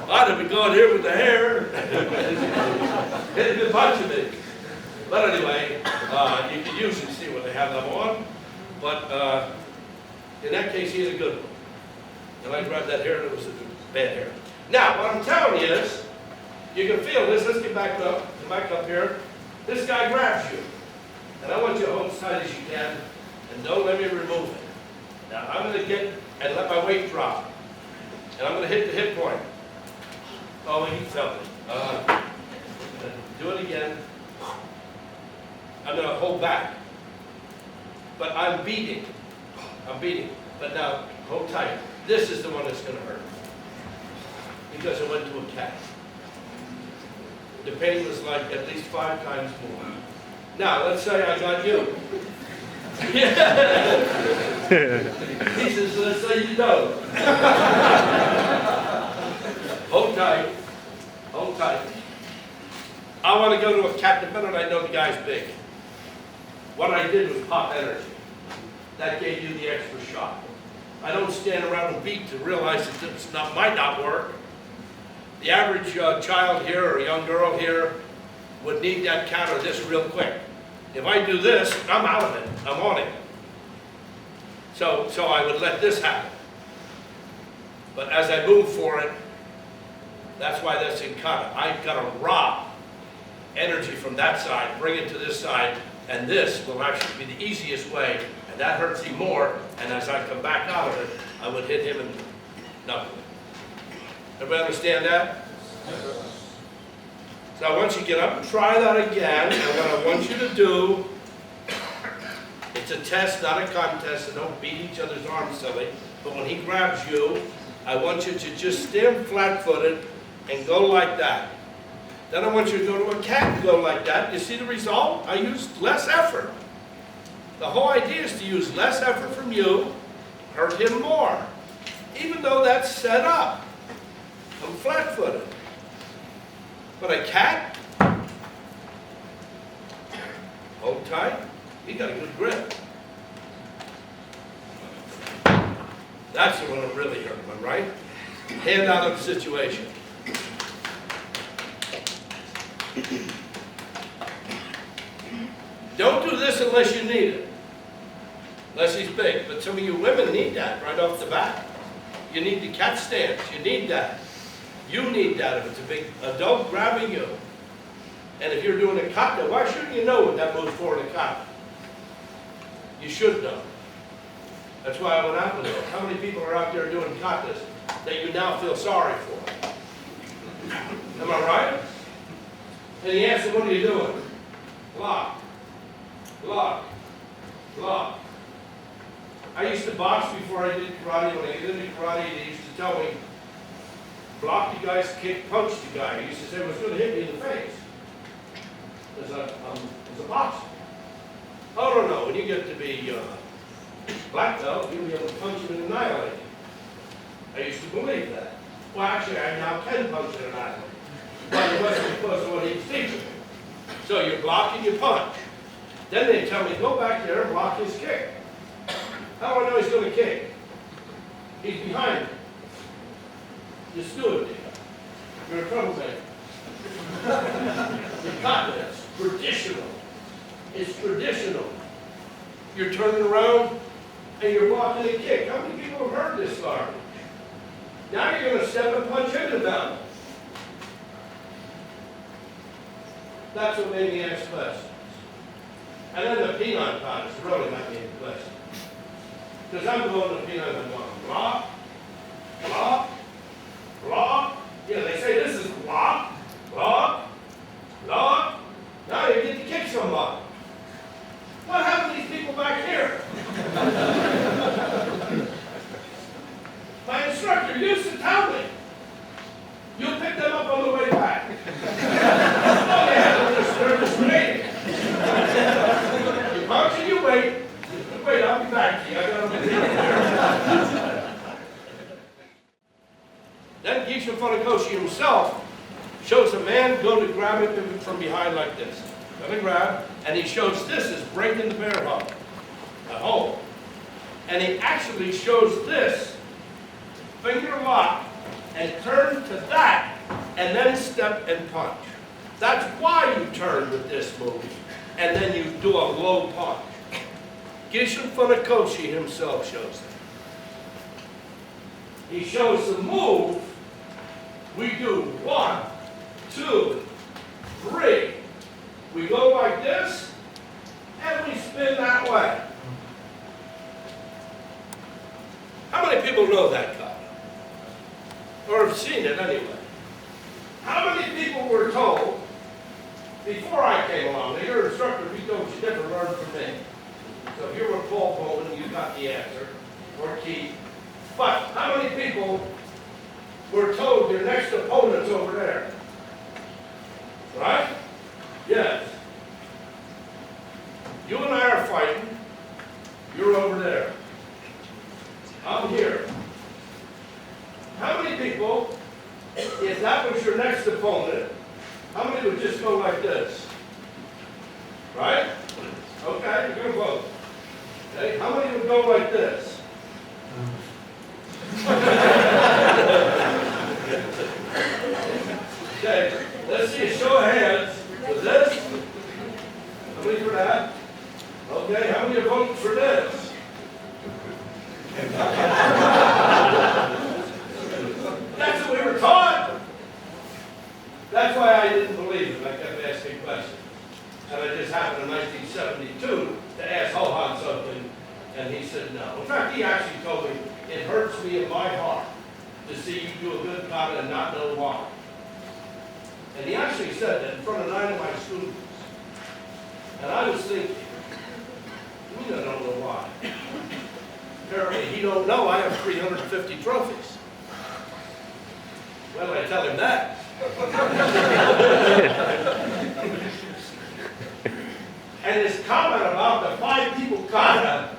I'd have been going here with the hair. Hitting a bunch of it. But anyway, you can usually see what they have them on. But in that case, he's a good one. And I grabbed that hair, and it was a bad hair. Now, what I'm telling you is, you can feel this. Let's get back up here. This guy grabs you. And I want you to hold as tight as you can, and don't let me remove it. Now, I'm going to get and let my weight drop. And I'm going to hit the hip point. Oh, he felt it. Do it again. I'm going to hold back. But I'm beating. I'm beating. But now, hold tight. This is the one that's going to hurt. Because it went to a cat. The pain was like at least 5 times more. Now, let's say I got you. He says, let's say you don't. Hold tight. Hold tight. I want to go to a cat. The minute I know the guy's big. What I did was pop energy. That gave you the extra shot. I don't stand around and beat to realize that this might not work. The average child here or young girl here would need that counter this real quick. If I do this, I'm out of it. I'm on it. So I would let this happen. But as I move for it, that's why that's in kata. I've got to rob energy from that side, bring it to this side, and this will actually be the easiest way, and that hurts him more, and as I come back out of it, I would hit him and knuckle it. Everybody understand that? So I want you to get up and try that again, and what I want you to do, it's a test, not a contest, so don't beat each other's arms silly, but when he grabs you, I want you to just stand flat-footed and go like that. Then I want you to go to a cat and go like that. You see the result? I used less effort. The whole idea is to use less effort from you, hurt him more. Even though that's set up. I'm flat-footed. But a cat, hold tight, he got a good grip. That's the one that really hurt him, right? Hand out of the situation. Don't do this unless you need it. Unless he's big. But some of you women need that right off the bat. You need the cat stance. You need that. You need that if it's a big adult grabbing you. And if you're doing a kata, why shouldn't you know what that move's for in a kata? You should know. That's why I went out with it. How many people are out there doing katas that you now feel sorry for? Am I right? And he asked him, what are you doing? Block. Block. Block. I used to box before I did karate. When I did into karate, they used to tell me, block the guy's kick, punch the guy. He used to say, well, it's going to hit me in the face. As a boxer. Oh, no. When you get to be black belt, you'll be able to punch him and annihilate him. I used to believe that. Well, actually, I now can punch and annihilate him. But it wasn't because of what he was teaching me. So you block and you punch. Then they tell me, go back there and block his kick. How do I know he's going to kick? He's behind me. Just do it. You're a troublemaker. You got this. Traditional. It's traditional. You're turning around and you're blocking a kick. How many people have heard this garbage? Now you're going to step and punch into them. That's what made me ask questions. And then the peanut potters really got me into questions. Because I'm going to peanut and I'm going, block, block, block. Yeah, they say this is block, block, block. Now you get to kick somebody. What happened to these people back here? My instructor used to tell me, you'll pick them up on the way back. Oh yeah, they're just waiting. You punch and you wait. Wait, I'll be back to you. I got to be here. Then Gichin Funakoshi himself shows a man go to grab him from behind like this. Let me grab, and he shows this as breaking the bear hug, a hold. And he actually shows this finger lock and turn to that, and then step and punch. That's why you turn with this move, and then you do a low punch. Gichin Funakoshi himself shows it. He shows the move. We do 1, 2, 3. We go like this, and we spin that way. How many people know that kata? Or have seen it anyway? How many people were told, before I came along, now your instructor, if he told you different, learn from me. So if you were Paul Bowman, you got the answer, or Keith. But how many people were told your next opponent's over there? Right? Yes. You and I are fighting. You're over there. I'm here. How many people, if that was your next opponent, how many would just go like this? Right? Okay, you're going to vote. Okay, how many would go like this? That's what we were taught. That's why I didn't believe it. I kept asking questions. And I just happened in 1972 to ask Hohan Soken, and he said no. In fact, he actually told me, it hurts me in my heart to see you do a good kata and not know why. And he actually said that in front of 9 of my students. And I was thinking, we don't know why. Apparently he don't know I have 350 trophies. Well, I tell him that. And his comment about the 5 people kata,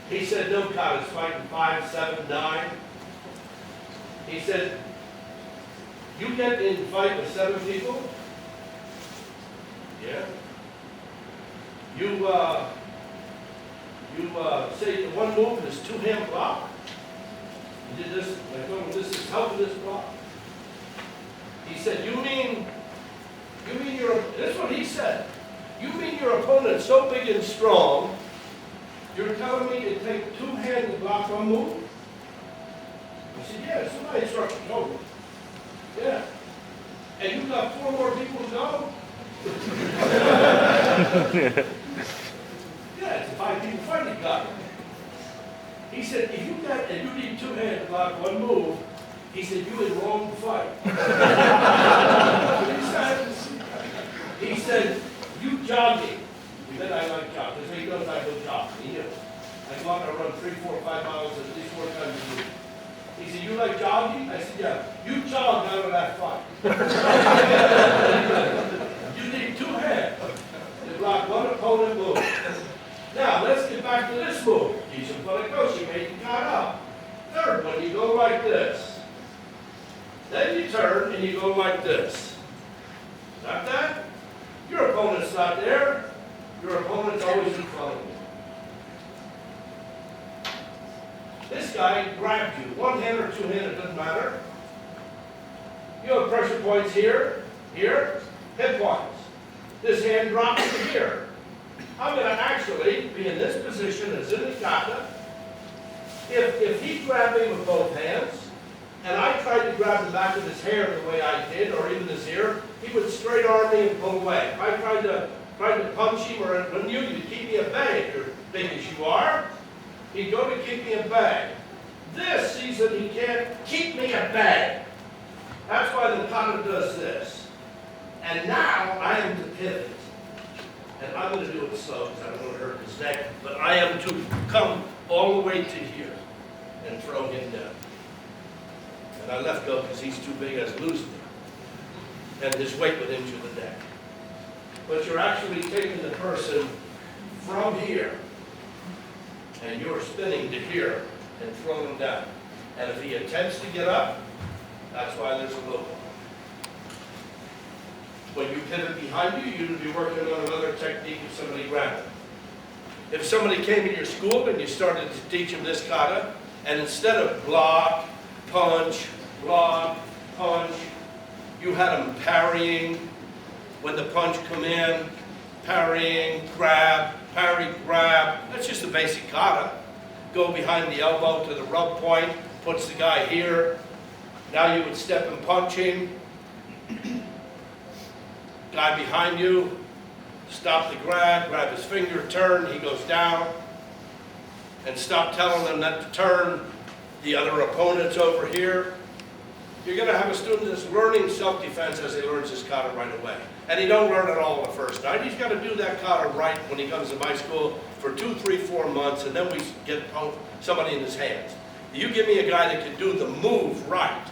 he said no kata's fighting 5, 7, 9. He said, you get in a fight with 7 people? Yeah. You say one move is 2-hand block. You did this, like, oh, this is helping this block. He said, you mean this is what he said. You mean your opponent's so big and strong, you're telling me to take 2 hands to block one move? I said, yeah, that's what my instructor told me. Yeah. And you got 4 more people to go? Yeah, it's a 5 people fighting guy. He said, if you got, and you need 2 hands to block one move, he said, you in wrong fight. He said, you jogging. He said, I like jogging. So he knows I go jogging. He knew. I go out and I run 3, 4, 5 miles at least 4 times a week. He said, you like jogging? I said, yeah. You jog out of that fight. You need 2 hands to block one opponent move. Now, let's get back to this move. Gichin Funakoshi, making Kata. Third one, you go like this. Then you turn and you go like this. Got that? Your opponent's not there. Your opponent's always in front of you. This guy grabbed you. 1 hand or 2 hand, it doesn't matter. You have pressure points here, here, hip points. This hand drops to here. I'm going to actually be in this position as in the kata. If he grabbed me with both hands, and I tried to grab the back of his hair the way I did, or even his ear, he would straight arm me and pull away. If I tried to punch him, or when you'd keep me at bay, if you're big as you are, he'd go to keep me at bay. This sees that he can't keep me at bay. That's why the kata does this. And now I am to pivot. And I'm going to do it slow because I don't want to hurt his neck, but I am to come all the way to here and throw him down. And I left go because he's too big, I was losing him. And his weight would injure the neck. But you're actually taking the person from here, and you're spinning to here and throwing him down. And if he attempts to get up, that's why there's a loop. When you pivot behind you, you'd be working on another technique if somebody grabbed him. If somebody came to your school and you started to teach him this kata, and instead of block, punch, you had him parrying when the punch come in, parrying, grab, parry, grab. That's just the basic kata. Go behind the elbow to the rub point, puts the guy here. Now you would step and punch him. Guy behind you, stop the grab his finger, turn, he goes down. And stop telling them not to turn. The other opponent's over here. You're going to have a student that's learning self-defense as he learns his kata right away. And he don't learn it all the first night. He's got to do that kata right when he comes to my school for 2, 3, 4 months, and then we get somebody in his hands. You give me a guy that can do the move right.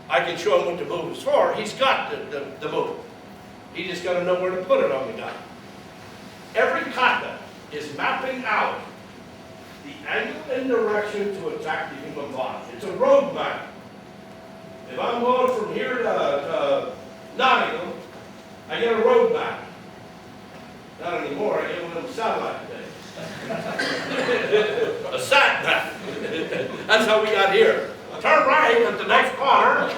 I can show him what the move is for. He's got the move. He just got to know where to put it on the guy. Every kata is mapping out the angle and direction to attack the human body. It's a road map. If I'm going from here to Nottingham, I get a road map. Not anymore, I get one of them satellite things. A sat map. That's how we got here. Turn right at the next corner.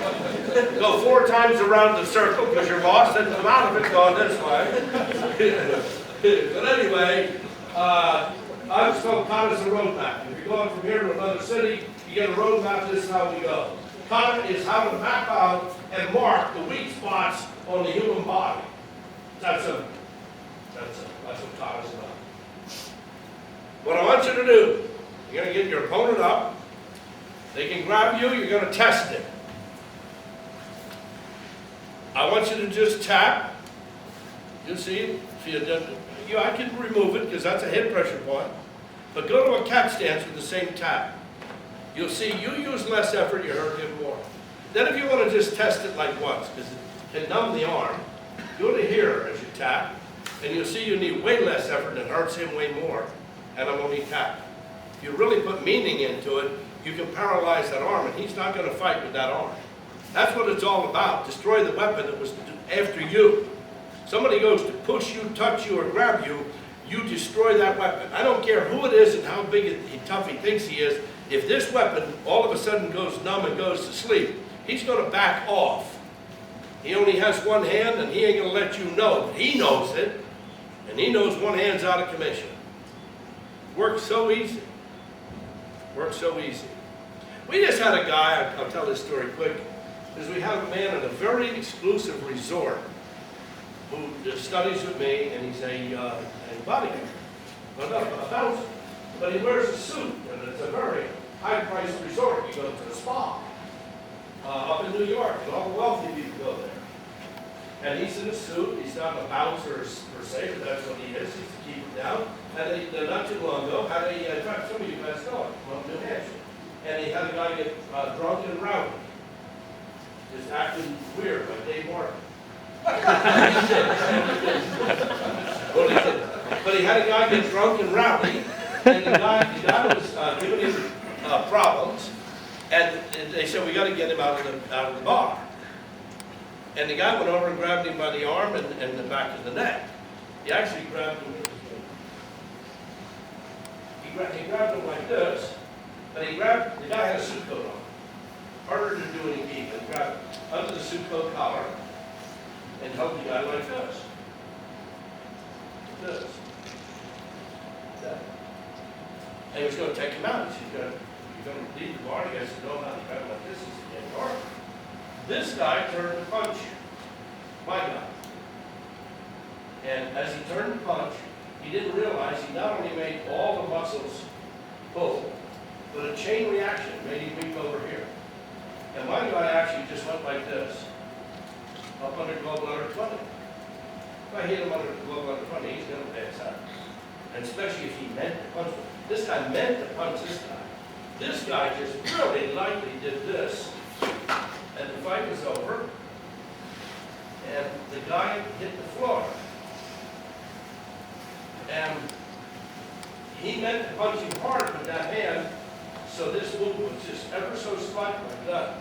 Go 4 times around the circle because you're lost and come out of it going this way. But anyway, I just call Kata as a road map. If you're going from here to another city, you get a road map, this is how we go. Kata is how to map out and mark the weak spots on the human body. That's a, that's what Kata's about. What I want you to do, you're going to get your opponent up. They can grab you, you're going to test it. I want you to just tap. You see, I can remove it because that's a head pressure point. But go to a cat stance with the same tap. You'll see you use less effort, you hurt him more. Then if you want to just test it like once, because it can numb the arm, go to here as you tap, and you'll see you need way less effort and it hurts him way more, and I'm only tap. If you really put meaning into it, you can paralyze that arm, and he's not going to fight with that arm. That's what it's all about. Destroy the weapon that was after you. Somebody goes to push you, touch you, or grab you, you destroy that weapon. I don't care who it is and how big and tough he thinks he is. If this weapon all of a sudden goes numb and goes to sleep, he's going to back off. He only has one hand, and he ain't going to let you know. But he knows it, and he knows one hand's out of commission. Works so easy. Works so easy. We just had a guy, I'll tell this story quick, because we have a man at a very exclusive resort who studies with me, and he's a bodyguard, a bouncer. But he wears a suit, and it's a very high-priced resort. You go to the spa up in New York, and all the wealthy people go there. And he's in a suit. He's not a bouncer per se, but that's what he is. He's to keep him down. And not too long ago, had in fact, some of you guys know it, from New Hampshire. And he had a guy get drunk and rowdy, just acting weird like Dave Martin. Well, he did. But he had a guy get drunk and rowdy, and the guy was giving him problems, and they said, we got to get him out of the bar. And the guy went over and grabbed him by the arm and the back of the neck. He actually grabbed him. He grabbed him like this, but the guy had a suit coat on. Harder to do any deep. He grabbed under the suit coat collar and held the guy like this. This. That. And he was going to take him out. He said, you're going to leave the bar? He said, no, not grab him like this. He said, getting hard. This guy turned to punch my guy. And as he turned to punch, he didn't realize he not only made all the muscles pull, but a chain reaction made him weak over here. And my guy actually just went like this, up under global under 20. If I hit him under global under 20, he's going to pass out. And especially if he meant to punch him. This guy meant to punch this guy. This guy just really lightly did this. And the fight was over. And the guy hit the floor. And he meant to punch him hard with that hand, so this move was just ever so slight like that.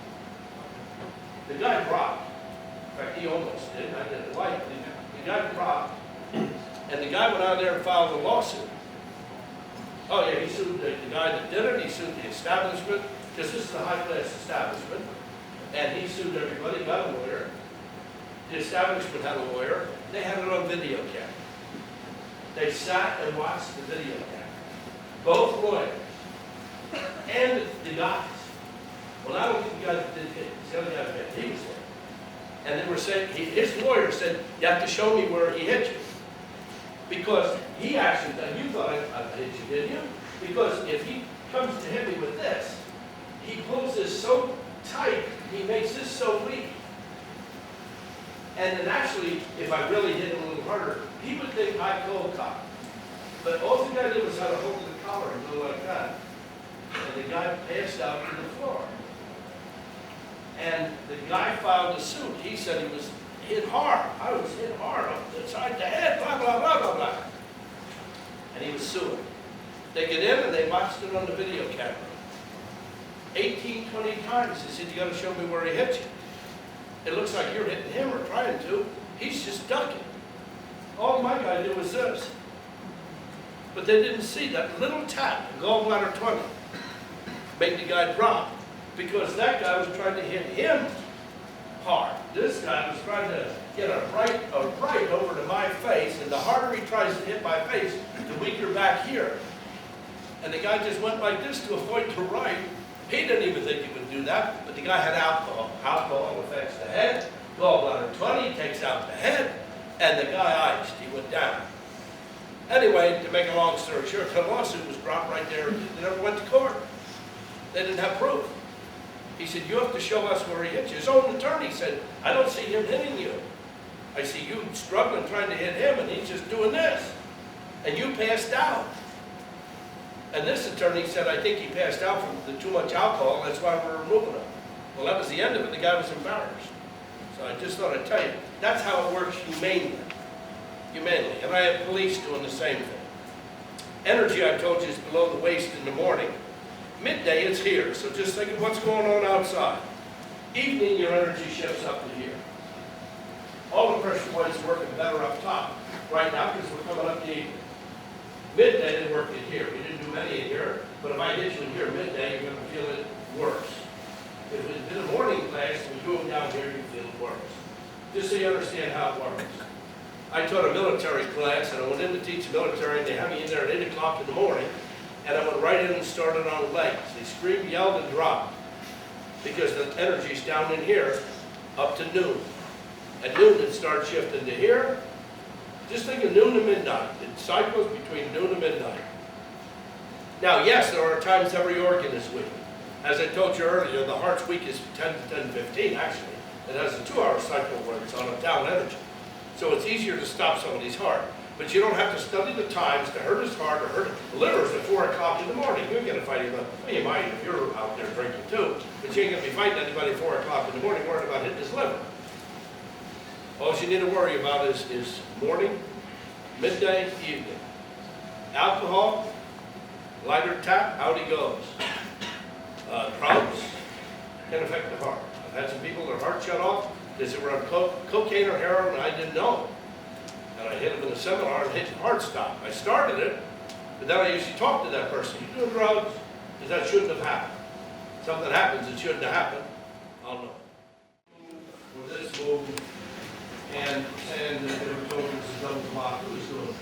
The guy dropped. In fact, he almost did. I did it lightly. The guy dropped. And the guy went out there and filed a lawsuit. Oh yeah, he sued the guy that did it. He sued the establishment, because this is a high-class establishment. And he sued everybody, got a lawyer. The establishment had a lawyer. They had it on video camera. They sat and watched the video camera. Both lawyers and the guys. Well, I don't think the guy that did it, the other guy that he was there. And they were saying, his lawyer said, you have to show me where he hit you. Because he actually, you thought I hit you, didn't you? Because if he comes to hit me with this, he pulls this so tight, he makes this so weak. And then actually, if I really hit him a little harder, he would think I cold cock. But all the guy did was have a hold of the collar and go like that. And the guy passed out to the floor. And the guy filed a suit. He said he was hit hard. I was hit hard on the side of the head, blah, blah, blah, blah, blah. And he was suing. They get in and they watched it on the video camera. 18, 20 times. He said, you got to show me where he hit you. It looks like you're hitting him or trying to. He's just ducking. All my guy did was this. But they didn't see that little tap, gallbladder 20, made the guy drop. Because that guy was trying to hit him hard. This guy was trying to get a right over to my face, and the harder he tries to hit my face, the weaker back here. And the guy just went like this to avoid the right. He didn't even think he would do that, but the guy had alcohol. Alcohol affects the head. Gallbladder 20 takes out the head, and the guy iced. He went down. Anyway, to make a long story short, the lawsuit was dropped right there. They never went to court. They didn't have proof. He said, you have to show us where he hit you. His own attorney said, I don't see him hitting you. I see you struggling trying to hit him, and he's just doing this. And you passed out. And this attorney said, I think he passed out from the too much alcohol, that's why we're removing him. Well, that was the end of it. The guy was embarrassed. So I just thought I'd tell you, that's how it works humanely. Humanely. And I have police doing the same thing. Energy, I told you, is below the waist in the morning. Midday, it's here. So just think of what's going on outside. Evening, your energy shifts up to here. All the pressure points are working better up top right now because we're coming up to evening. Midday, they work in here. We didn't do many in here, but if I hit you in here midday, you're going to feel it worse. If it did a morning class, we do them down here, you feel it worse. Just so you understand how it works. I taught a military class, and I went in to teach military, and they had me in there at 8 o'clock in the morning, and I went right in and started on legs. They screamed, yelled, and dropped, because the energy's down in here up to noon. At noon, it starts shifting to here. Just think of noon to midnight. It cycles between noon and midnight. Now, yes, there are times every organ is weak. As I told you earlier, the heart's weakest 10 to 10:15, actually. It has a 2-hour cycle where it's on a down energy. So it's easier to stop somebody's heart. But you don't have to study the times to hurt his heart or hurt the liver's at 4 o'clock in the morning. You're going to fight him. Well, you might if you're out there drinking too, but you ain't going to be fighting anybody at 4 o'clock in the morning worried about hitting his liver. All you need to worry about is morning, midday, evening. Alcohol, lighter tap, out he goes. Drugs can affect the heart. I've had some people, their heart shut off because they were on cocaine or heroin, and I didn't know. And I hit them in a seminar and hit heart stop. I started it, but then I usually talk to that person. You doing drugs? Because that shouldn't have happened. Something happens that shouldn't have happened. I'll know. For this move, and saying that they were told this is double block, who's doing it?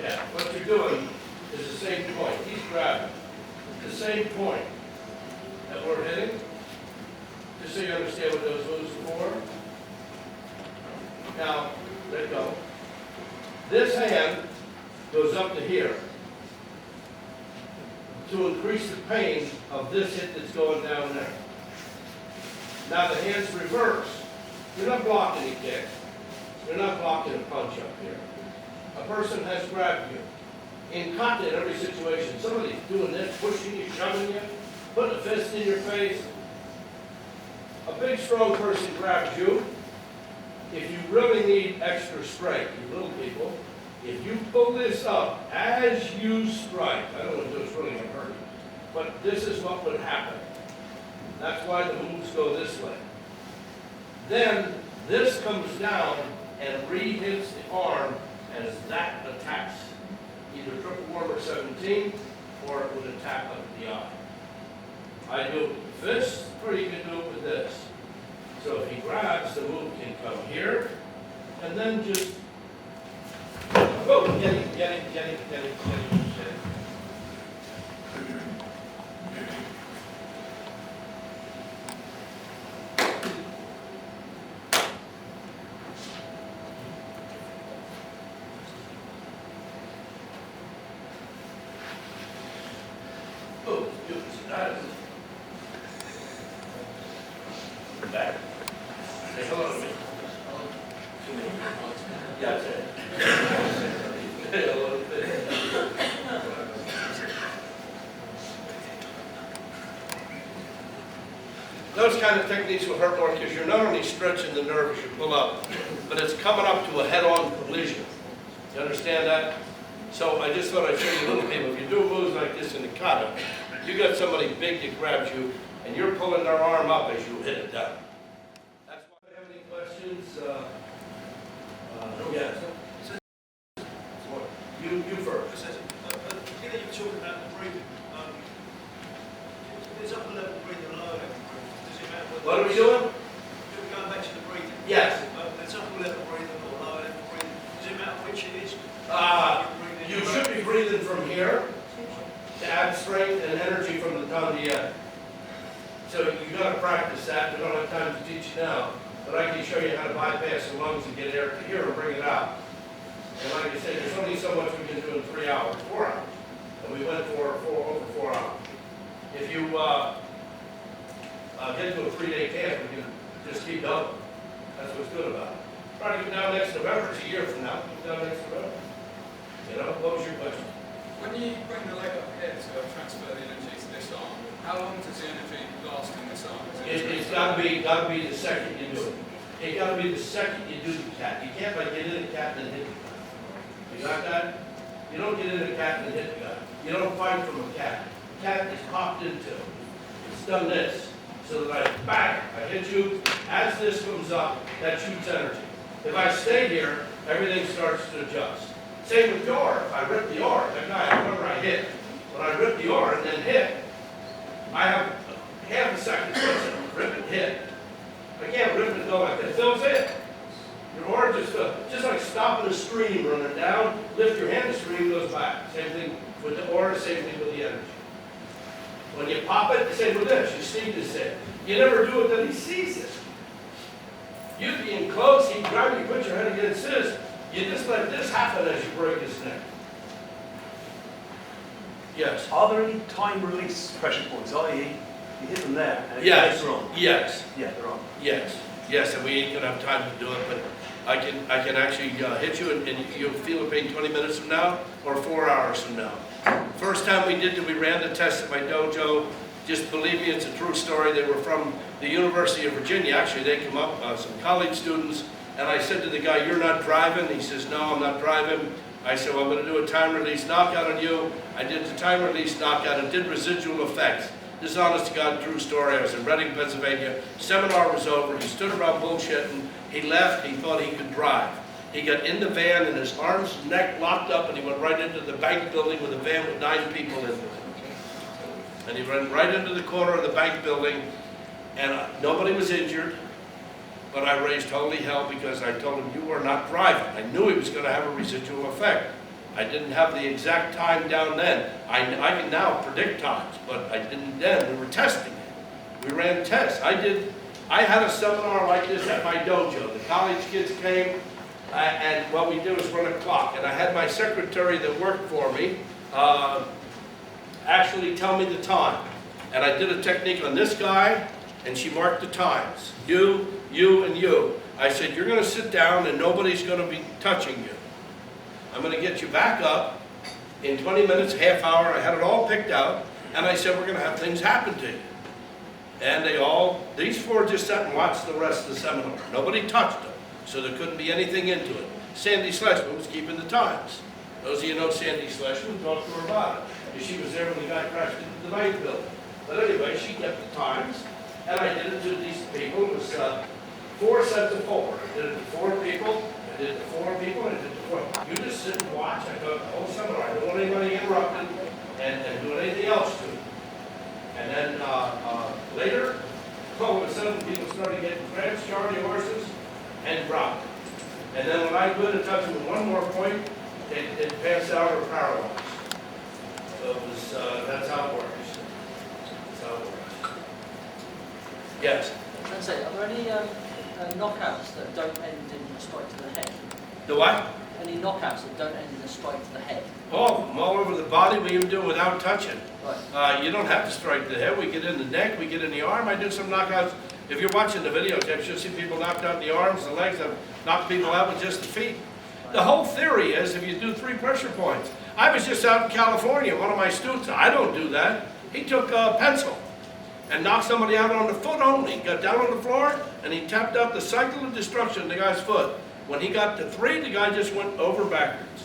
Yeah, what you're doing is the same point. He's grabbing. The same point that we're hitting. Just so you understand what those moves are for. Now, let go. This hand goes up to here to increase the pain of this hit that's going down there. Now the hand's reversed. You're not blocking a kick. You're not blocking a punch up here. A person has grabbed you. In qoute, in every situation, somebody's doing this, pushing you, shoving you, putting a fist in your face. A big, strong person grabs you. If you really need extra strength, you little people, if you pull this up as you strike, I don't want to do it's really going to hurt you, but this is what would happen. That's why the moves go this way. Then this comes down and re-hits the arm as that attacks either triple warmer 17 or it would attack up the eye. I do it with the fist, or you can do it with this. So if he grabs, the move can come here, and then just go, get him, get him, get him, get him, get him, get him. Oh, you see that? Back. Say hello to me. To me. Yeah, say it. Say hello to me. Those kind of techniques will hurt more because you're not only stretching the nerve as you pull up, but it's coming up to a head-on collision. You understand that? So I just thought I'd show you little people. If you do moves like this in the kata, you got somebody big that grabs you, and you're pulling their arm up as you hit it down. That's why I have any questions. Yes. You first. Here you're talking about the breathing. There's upper level breathing and lower level breathing. Does it matter What are we doing? Going back to the breathing. Yes. There's upper level breathing or lower level breathing. Does it matter which it is? You should be breathing from here. on the, so you gotta practice that. We don't have time to teach you now, but I can show you how to bypass the lungs and get air to here and bring it out. And like I said, there's only so much we can do in 3 hours, 4 hours. And we went for over 4 hours. If you get to a 3-day camp, we can just keep going. That's what's good about it. Try to get down next November, it's a year from now, get down next November. You know, what was your question? When you bring the leg up here to transfer the energy to this arm, how long does the energy last in this arm? It's gotta be the second you do it. It gotta be the second you do the cat. You can't like get in the cat and then hit the guy. You got that? You don't get in the cat and then hit the guy. You don't fight from a cat. Cat is popped into. It's done this. So that I bang, I hit you. As this comes up, that shoots energy. If I stay here, everything starts to adjust. Same with the R. If I rip the R, that guy, whoever I hit, when I rip the R and then hit, I have half a second to rip and hit. I can't rip and go like that. Fills in. Your R just like stopping a stream running down, lift your hand, the stream goes back. Same thing with the aura, same thing with the energy. When you pop it, same with this. You see this in. You never do it till he sees it. You being close, he grab you, put your head against this. You just let this happen as you break his neck. Yes. Are there any time release pressure points, i.e. you hit them there and Yes. later on? Yes. Yeah, there are. Yes. Yes, and we ain't gonna have time to do it, but I can actually hit you and you'll feel the pain 20 minutes from now or 4 hours from now. First time we did it, we ran the test at my dojo. Just believe me, it's a true story. They were from the University of Virginia. Actually, they come up, some college students, and I said to the guy, "You're not driving?" He says, "No, I'm not driving." I said, "Well, I'm going to do a time release knockout on you." I did the time release knockout and did residual effects. This is honest to God true story. I was in Reading, Pennsylvania. Seminar was over. He stood around bullshitting. He left. He thought he could drive. He got in the van and his arms and neck locked up and he went right into the bank building with a van with 9 people in it. And he ran right into the corner of the bank building and nobody was injured. But I raised holy hell because I told him, "You are not driving." I knew he was going to have a residual effect. I didn't have the exact time down then. I can now predict times, but I didn't then. We were testing it. We ran tests. I had a seminar like this at my dojo. The college kids came, and what we did was run a clock. And I had my secretary that worked for me actually tell me the time. And I did a technique on this guy, and she marked the times. You, and you. I said, "You're going to sit down and nobody's going to be touching you. I'm going to get you back up in 20 minutes, half hour." I had it all picked out. And I said, "We're going to have things happen to you." And these 4 just sat and watched the rest of the seminar. Nobody touched them. So there couldn't be anything into it. Sandy Schlesman was keeping the times. Those of you know Sandy Schlesman, talk to her about it. She was there when the guy crashed into the bank building. But anyway, she kept the times. And I did it to these people. It was 4 sets of 4. I did it to 4 people. I did it to 4 people. And I did it to 4. You just sit and watch. I go the whole seminar. I don't want anybody interrupting and doing anything else to it. And then later, all of a sudden, people started getting cramps, charging horses, and dropped. And then when I could have touched them with one more point, it passed out or paralyzed. So it was, that's how it works. That's how it works. Yes? I was going to say, are there any knockouts that don't end in a strike to the head? The what? Any knockouts that don't end in a strike to the head? Oh, all over the body, we even do it without touching. Right. You don't have to strike the head. We get in the neck, we get in the arm. I do some knockouts. If you're watching the videotapes, you'll see people knocked out in the arms, the legs. I've knocked people out with just the feet. The whole theory is if you do 3 pressure points. I was just out in California, one of my students, I don't do that. He took a pencil and knocked somebody out on the foot only. He got down on the floor and he tapped out the cycle of destruction in the guy's foot. When he got to 3, the guy just went over backwards.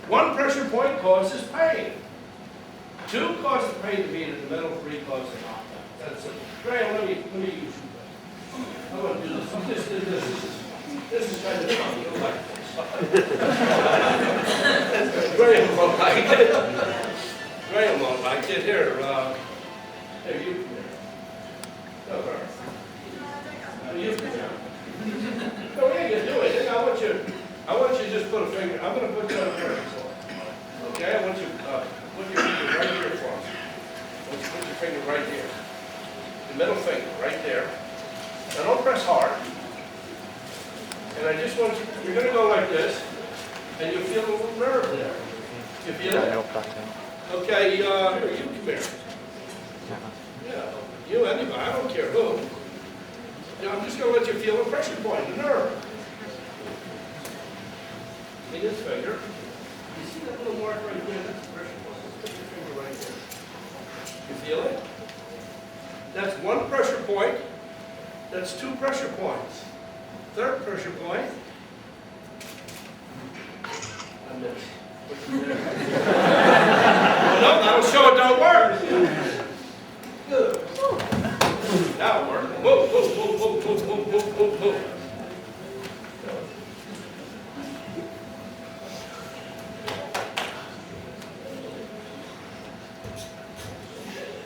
1 pressure point causes pain. 2 causes pain to me, and the middle 3 causes knockdown. That's it. Graham, let me use you. I'm going to do this. This is kind of funny. You'll like this. Graham won't like it. Graham won't like it. Here, here, you come here. Go, Graham. You come here. No, we ain't gonna do anything. I want you to just put a finger. I'm gonna put you on a prayer floor. Okay? I want you put your finger right here for me. I want you to put your finger right here. The middle finger right there. Now don't press hard. And I just want you, you're going to go like this, and you'll feel a little nerve there. You feel it? Okay, you come here. Yeah, you, anybody, I don't care who. Yeah, I'm just going to let you feel the pressure point, the nerve. In this finger. You see that little mark right there? That's the pressure point. Put your finger right there. You feel it? That's one pressure point. That's two pressure points. Third pressure point. I missed. What's in there? Well, no, that'll show it don't work. Good. That'll work. Move, move, move, move, move, move, move, move, move.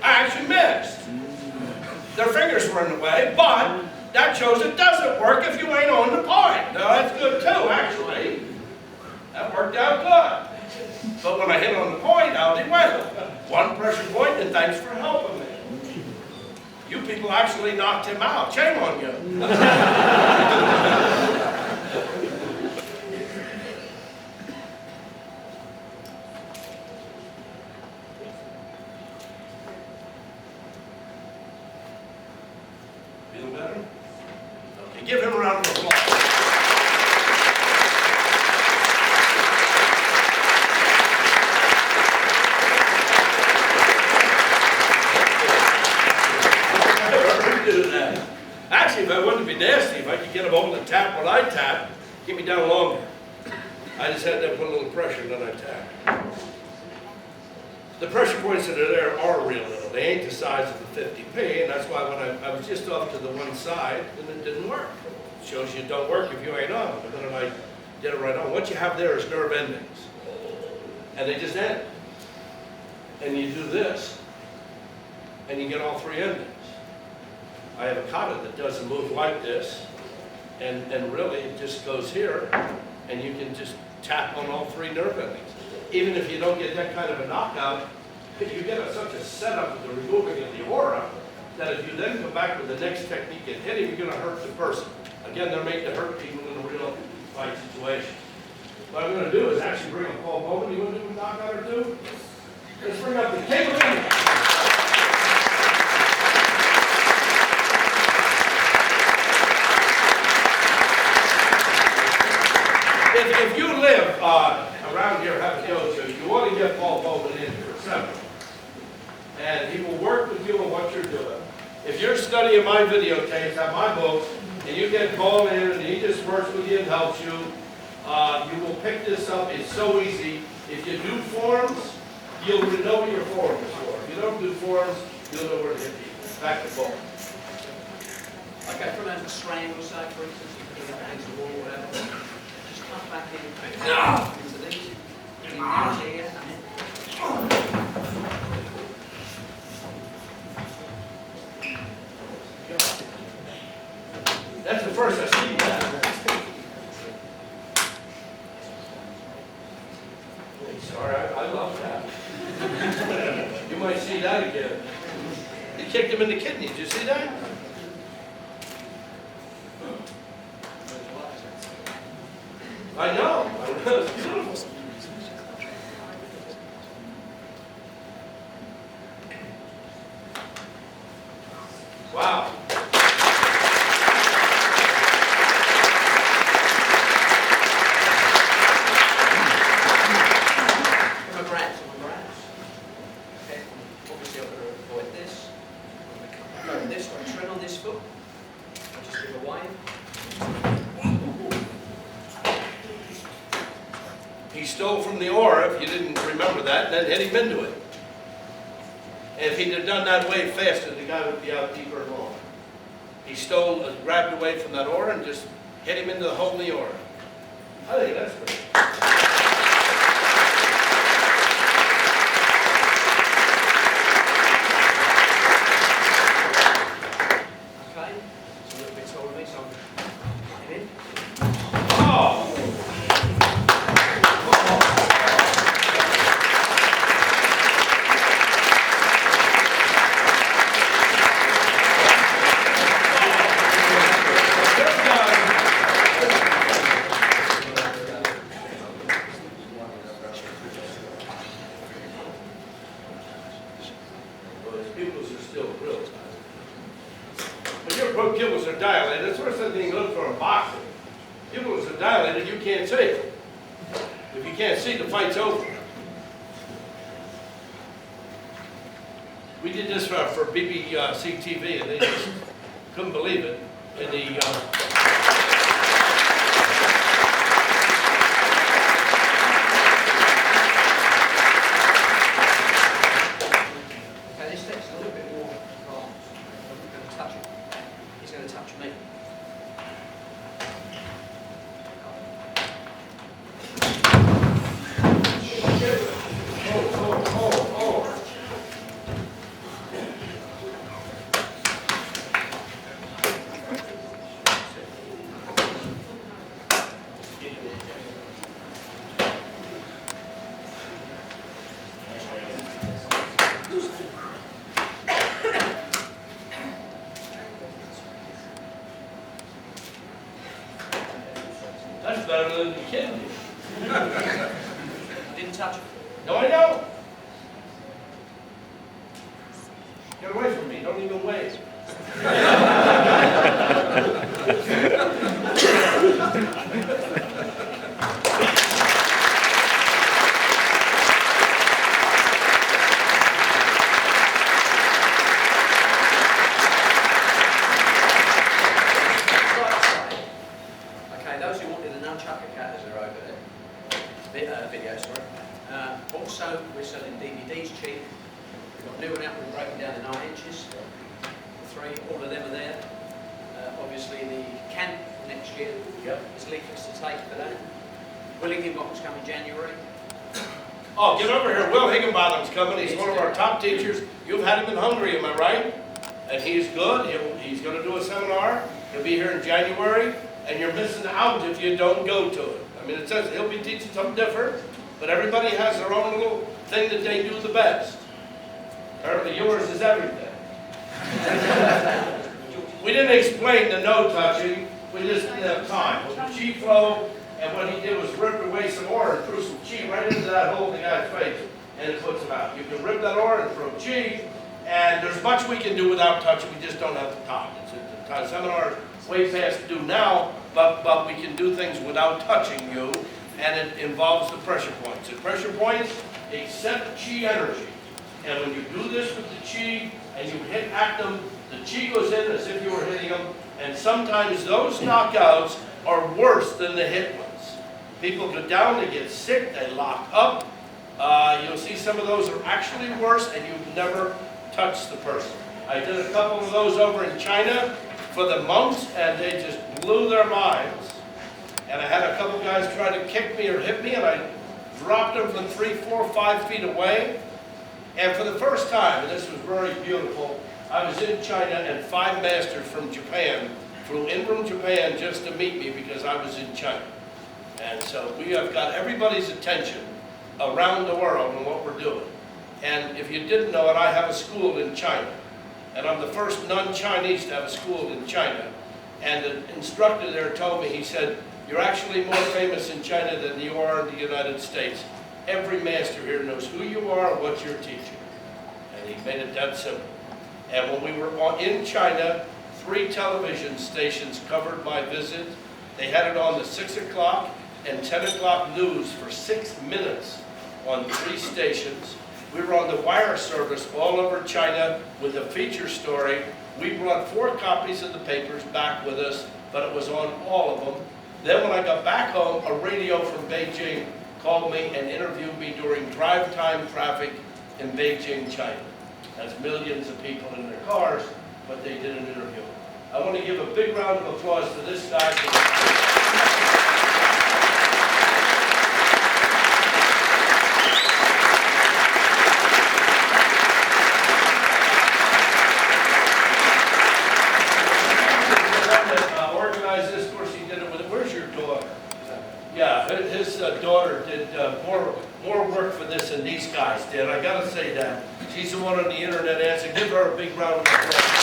I actually missed. Their fingers were in the way, but that shows it doesn't work if you ain't on the point. Now that's good too, actually. That worked out good. But when I hit on the point, out it went. One pressure point, and thanks for helping me. You people actually knocked him out. Shame on you. Feel better? Okay, give him a round of applause. Actually, if I wanted to be nasty, if I could get him over to tap what I tap, get me down longer. I just had to put a little pressure and then I tap. The pressure points that are there are real little. They ain't the size of the 50p, and that's why when I was just off to the one side, and it didn't work. It shows you it don't work if you ain't on. But then I did it right on. What you have there is nerve endings. And they just end. And you do this, and you get all three endings. I have a kata that doesn't move like this, and really it just goes here, and you can just tap on all three nerve endings. Even if you don't get that kind of a knockout, you get such a setup with the removing of the aura, that if you then come back with the next technique and hit him, you're going to hurt the person. Again, they're made to hurt people in a real fight situation. What I'm going to do is actually bring up Paul Bowman. You want to do a knockout or two? Let's bring up the king of England. If you live around here, have a dojo, you want to get Paul Bowman in for a seminar. And he will work with you on what you're doing. If you're studying my videotapes, have my books, and you get Paul in and he just works with you and helps you, you will pick this up. It's so easy. If you do forms, you'll know what your form is for. If you don't do forms, you'll know where to hit people. Back to ball. Okay, from a strangle side, for instance, you put it up against the wall or whatever. Just come back in into these. Bring it down here and then. That's the first I see that. Sorry, I love that. You might see that again. He kicked him in the kidney. Did you see that? I know. It's beautiful. Wow. He stole from the aura, if you didn't remember that, and then hit him into it. And if he'd have done that way faster, the guy would be out deeper and longer. He stole, grabbed away from that aura and just hit him into the hole in the aura. I think that's great. Okay, it's a little bit taller than me, so I'm cutting in. Oh! still real tight. When your pupils are dilated, that's the first thing you look for in boxing. Pupils are dilated, you can't see them. If you can't see, the fight's over. We did this for BBC TV, and they just couldn't believe it. In the Okay, this text is a little bit more calm. I'm going to touch it. He's going to touch me. That's better than the kid did. Didn't touch it. No, I know. Get away from me. Don't even wave. Okay, those who wanted the nunchucker cutters are over there. Video, sorry. Also, we're selling DVDs cheap. We've got a new one out, we're breaking down to 9 inches. The 3, all of them are there. Obviously, the camp next year is leaflets to take for that. Will Higginbottom's coming January. Oh, get over here. Will Higginbottom's coming. He's one of our top teachers. You've had him in Hungary, am I right? And he's good. He's going to do a seminar. He'll be here in January. And you're missing out if you don't go to it. I mean, it says he'll be teaching something different, but everybody has their own little thing that they do the best. Apparently yours is everything. We didn't explain the no touching. We just didn't have time. With the chi flow, and what he did was rip away some ore and threw some chi right into that hole in the guy's face, and it puts him out. You can rip that ore and throw chi, and there's much we can do without touching. We just don't have the time. The seminar is way past due now, but we can do things without touching you, and it involves the pressure points. The pressure points, they set chi energy. And when you do this with the chi, and you act them, the chi goes in as if you were hitting them, and sometimes those knockouts are worse than the hit ones. People go down, they get sick, they lock up. You'll see some of those are actually worse, and you've never touched the person. I did a couple of those over in China for the monks, and they just blew their minds. And I had a couple guys try to kick me or hit me, and I dropped them from 3, 4, 5 feet away. And for the first time, and this was very beautiful, I was in China, and 5 masters from Japan flew in from Japan just to meet me because I was in China. And so we have got everybody's attention around the world on what we're doing. And if you didn't know it, I have a school in China. And I'm the first non-Chinese to have a school in China. And the instructor there told me, he said, "You're actually more famous in China than you are in the United States. Every master here knows who you are and what you're teaching." And he made it that simple. And when we were in China, 3 television stations covered my visit. They had it on the 6 o'clock and 10 o'clock news for 6 minutes on 3 stations. We were on the wire service all over China with a feature story. We brought 4 copies of the papers back with us, but it was on all of them. Then when I got back home, a radio from Beijing called me and interviewed me during drive time traffic in Beijing, China. That's millions of people in their cars, but they did an interview. I want to give a big round of applause to this guy. Organized this, of course he did it with, where's your daughter? Yeah, his daughter did more work for this than these guys did. I gotta say that. She's the one on the internet answer. Give her a big round of applause.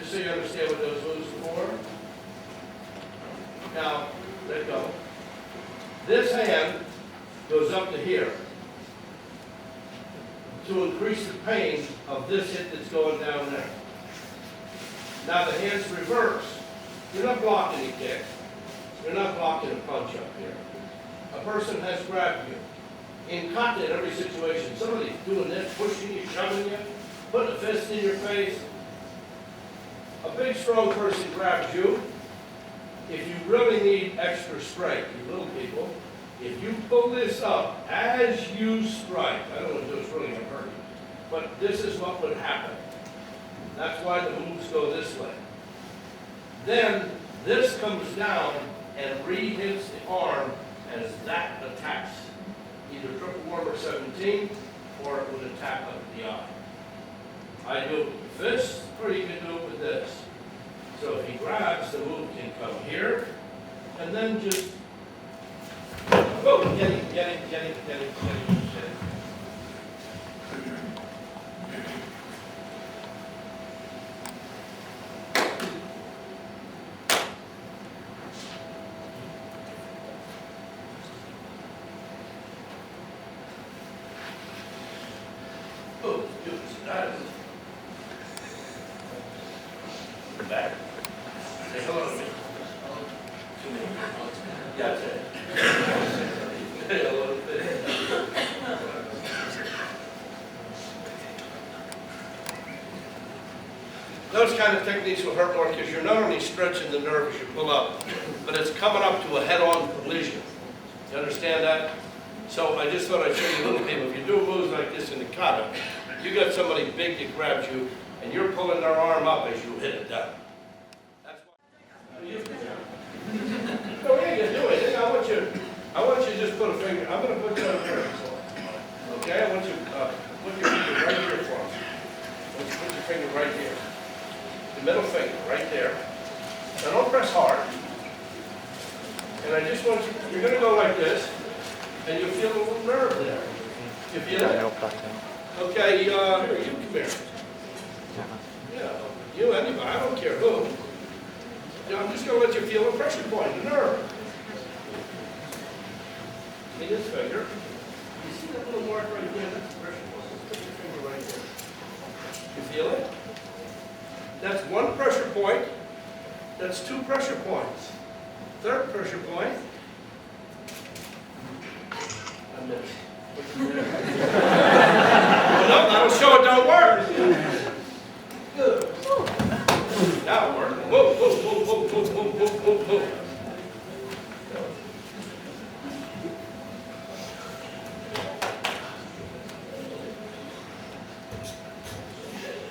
just so you understand what those moves are for. Now, let go. This hand goes up to here to increase the pain of this hit that's going down there. Now the hand's reversed. You're not blocking a kick. You're not blocking a punch up here. A person has grabbed you. In qoute, in every situation, somebody's doing this, pushing you, shoving you, putting a fist in your face. A big, strong person grabs you. If you really need extra strength, you little people, if you pull this up as you strike, I don't want to do it's really going to hurt you, but this is what would happen. That's why the moves go this way. Then this comes down and re-hits the arm as that attacks either triple warmer 17 or it would attack up the eye. I do it with the fist, or you can do it with this. So if he grabs, the move can come here, and then just go, get him, get him, get him, get him, get him, get him. Oh, that is back. Say hello to me. Yeah, that's it. Say hello to me. Those kind of techniques will hurt more because you're not only stretching the nerve as you pull up, but it's coming up to a head-on collision. You understand that? So I just thought I'd show you little people. If you do moves like this in the kata, you got somebody big that grabs you, and you're pulling their arm up as you hit it down. That's why. No, we ain't gonna do anything. I want you to just put a finger. I'm gonna put you on a finger. Okay? I want you to put your finger right here for me. I want you to put your finger right here. The middle finger right there. Now don't press hard. And I just want you. You're gonna go like this, and you'll feel a little nerve there. You feel it? Okay, here, you come here. Yeah, you, anybody, I don't care who. Yeah, I'm just going to let you feel a pressure point, a nerve. See this finger? You see that little mark right there? That's the pressure point. Just put your finger right there. You feel it? That's one pressure point. That's two pressure points. Third pressure point. I missed. Well, that'll show it don't work. Good. Now it works. Whoa, whoa, whoa, whoa, whoa, whoa, whoa, whoa, whoa.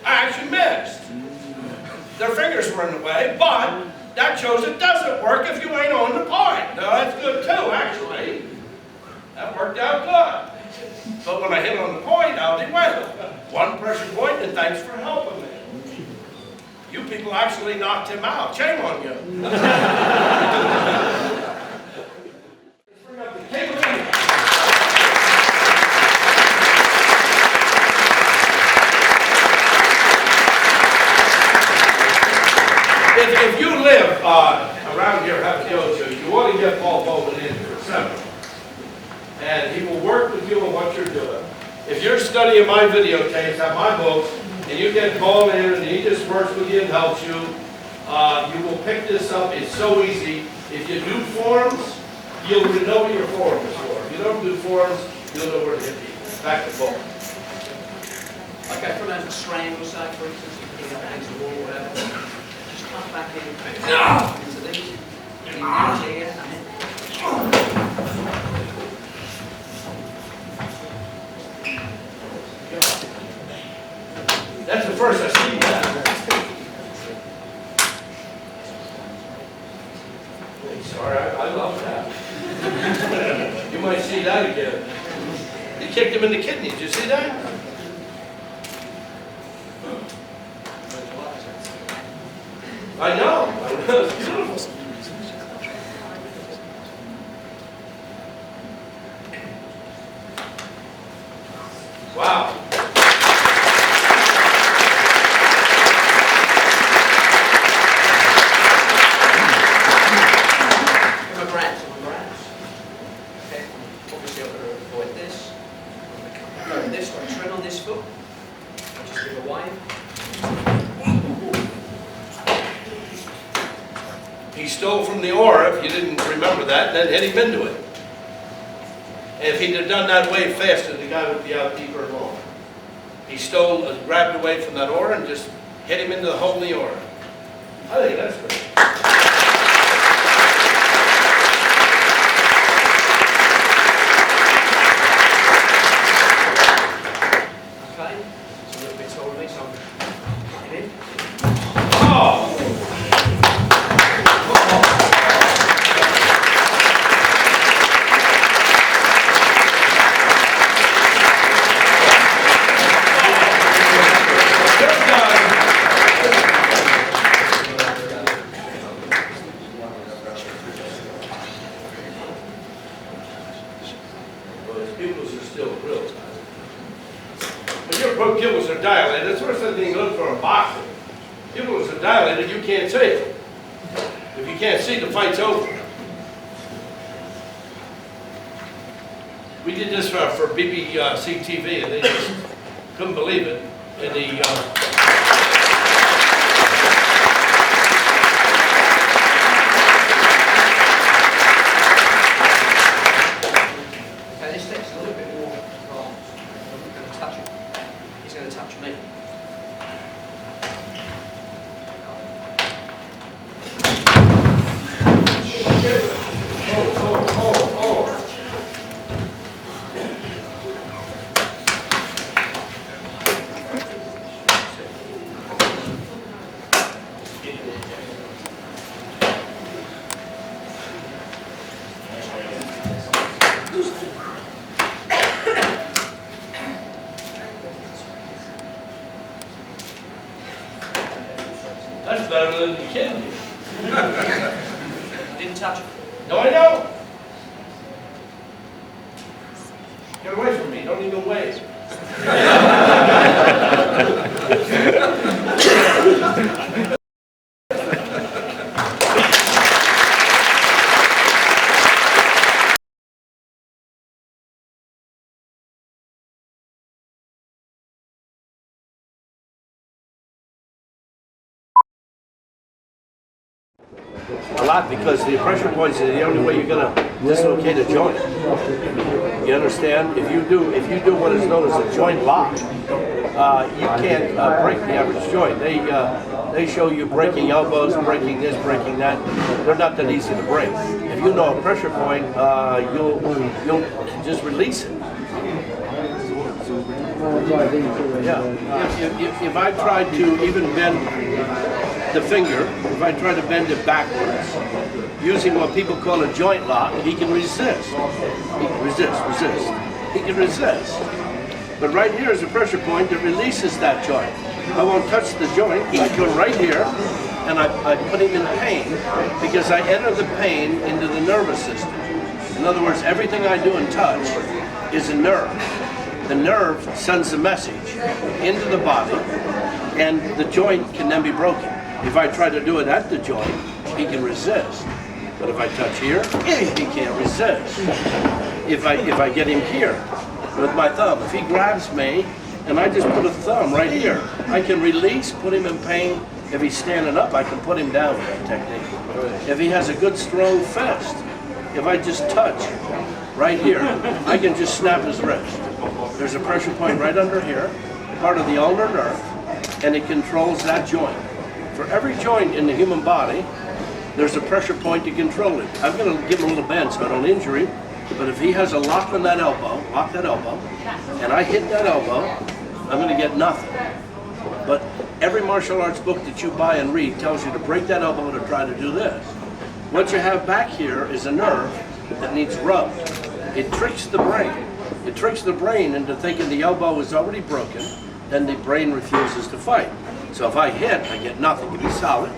I actually missed. Their fingers were in the way, but that shows it doesn't work if you ain't on the point. Now that's good too, actually. That worked out good. But when I hit on the point, out it went. One pressure point, and thanks for helping me. You people actually knocked him out. Shame on you. Let's bring up the table. If you live around here, have a dojo, you want to get Paul Bowman in for a seminar. And he will work with you on what you're doing. If you're studying my videotapes, have my books, and you get called in and he just works with you and helps you, you will pick this up. It's so easy. If you do forms, you'll know what your form is for. If you don't do forms, you'll know where to hit people. Back to ball. Okay, from a strangle side, for instance, you can get against the wall or whatever. Just come back in into these. And you here, and then That's the first I've seen that. Sorry, I love that. You might see that again. He kicked him in the kidney. Did you see that? I know. It's beautiful. Wow. He stole from the aura, if you didn't remember that, then hit him into it. And if he'd have done that way faster, the guy would be out deeper and longer. He stole, grabbed away from that aura and just hit him into the hole in the aura. I think that's great. Okay, it's a little bit taller than me, so I'm getting in. Oh! Pupils are dilated. That's the first thing you look for in boxing. Pupils are dilated, you can't see. If you can't see, the fight's over. We did this for BBC TV, and they just couldn't believe it. And the Okay, this next a little bit more wrong. I'm going to touch it. He's going to touch me. that's better than the kid. Didn't touch it. No, I know. Get away from me. Don't even wave. A lot, because the pressure points are the only way you're going to dislocate a joint. You understand? If you do what is known as a joint lock, you can't break the average joint. They show you breaking elbows, breaking this, breaking that. They're not that easy to break. If you know a pressure point, you'll just release it. Yeah. If I tried to even bend the finger, if I try to bend it backwards, using what people call a joint lock, he can resist. He can resist. He can resist. But right here is a pressure point that releases that joint. I won't touch the joint. I go right here, and I put him in pain, because I enter the pain into the nervous system. In other words, everything I do and touch is a nerve. The nerve sends a message into the body, and the joint can then be broken. If I try to do it at the joint, he can resist. But if I touch here, he can't resist. If I get him here with my thumb, if he grabs me and I just put a thumb right here, I can release, put him in pain. If he's standing up, I can put him down with that technique. If he has a good strong fist, if I just touch right here, I can just snap his wrist. There's a pressure point right under here, part of the ulnar nerve, and it controls that joint. For every joint in the human body, there's a pressure point to control it. I'm going to give him a little bend so I don't injure him, but if he has a lock on that elbow, and I hit that elbow, I'm going to get nothing. But every martial arts book that you buy and read tells you to break that elbow to try to do this. What you have back here is a nerve that needs rubbed. It tricks the brain. It tricks the brain into thinking the elbow is already broken, then the brain refuses to fight. So if I hit, I get nothing. It can be solid.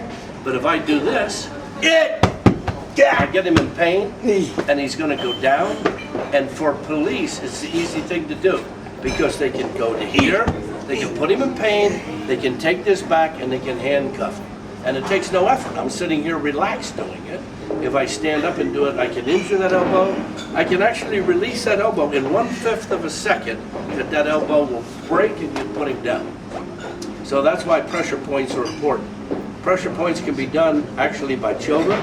But if I do this, I get him in pain, and he's going to go down. And for police, it's the easy thing to do, because they can go to here, they can put him in pain, they can take this back, and they can handcuff him. And it takes no effort. I'm sitting here relaxed doing it. If I stand up and do it, I can injure that elbow. I can actually release that elbow in 1/5 of a second, that elbow will break and you put him down. So that's why pressure points are important. Pressure points can be done actually by children,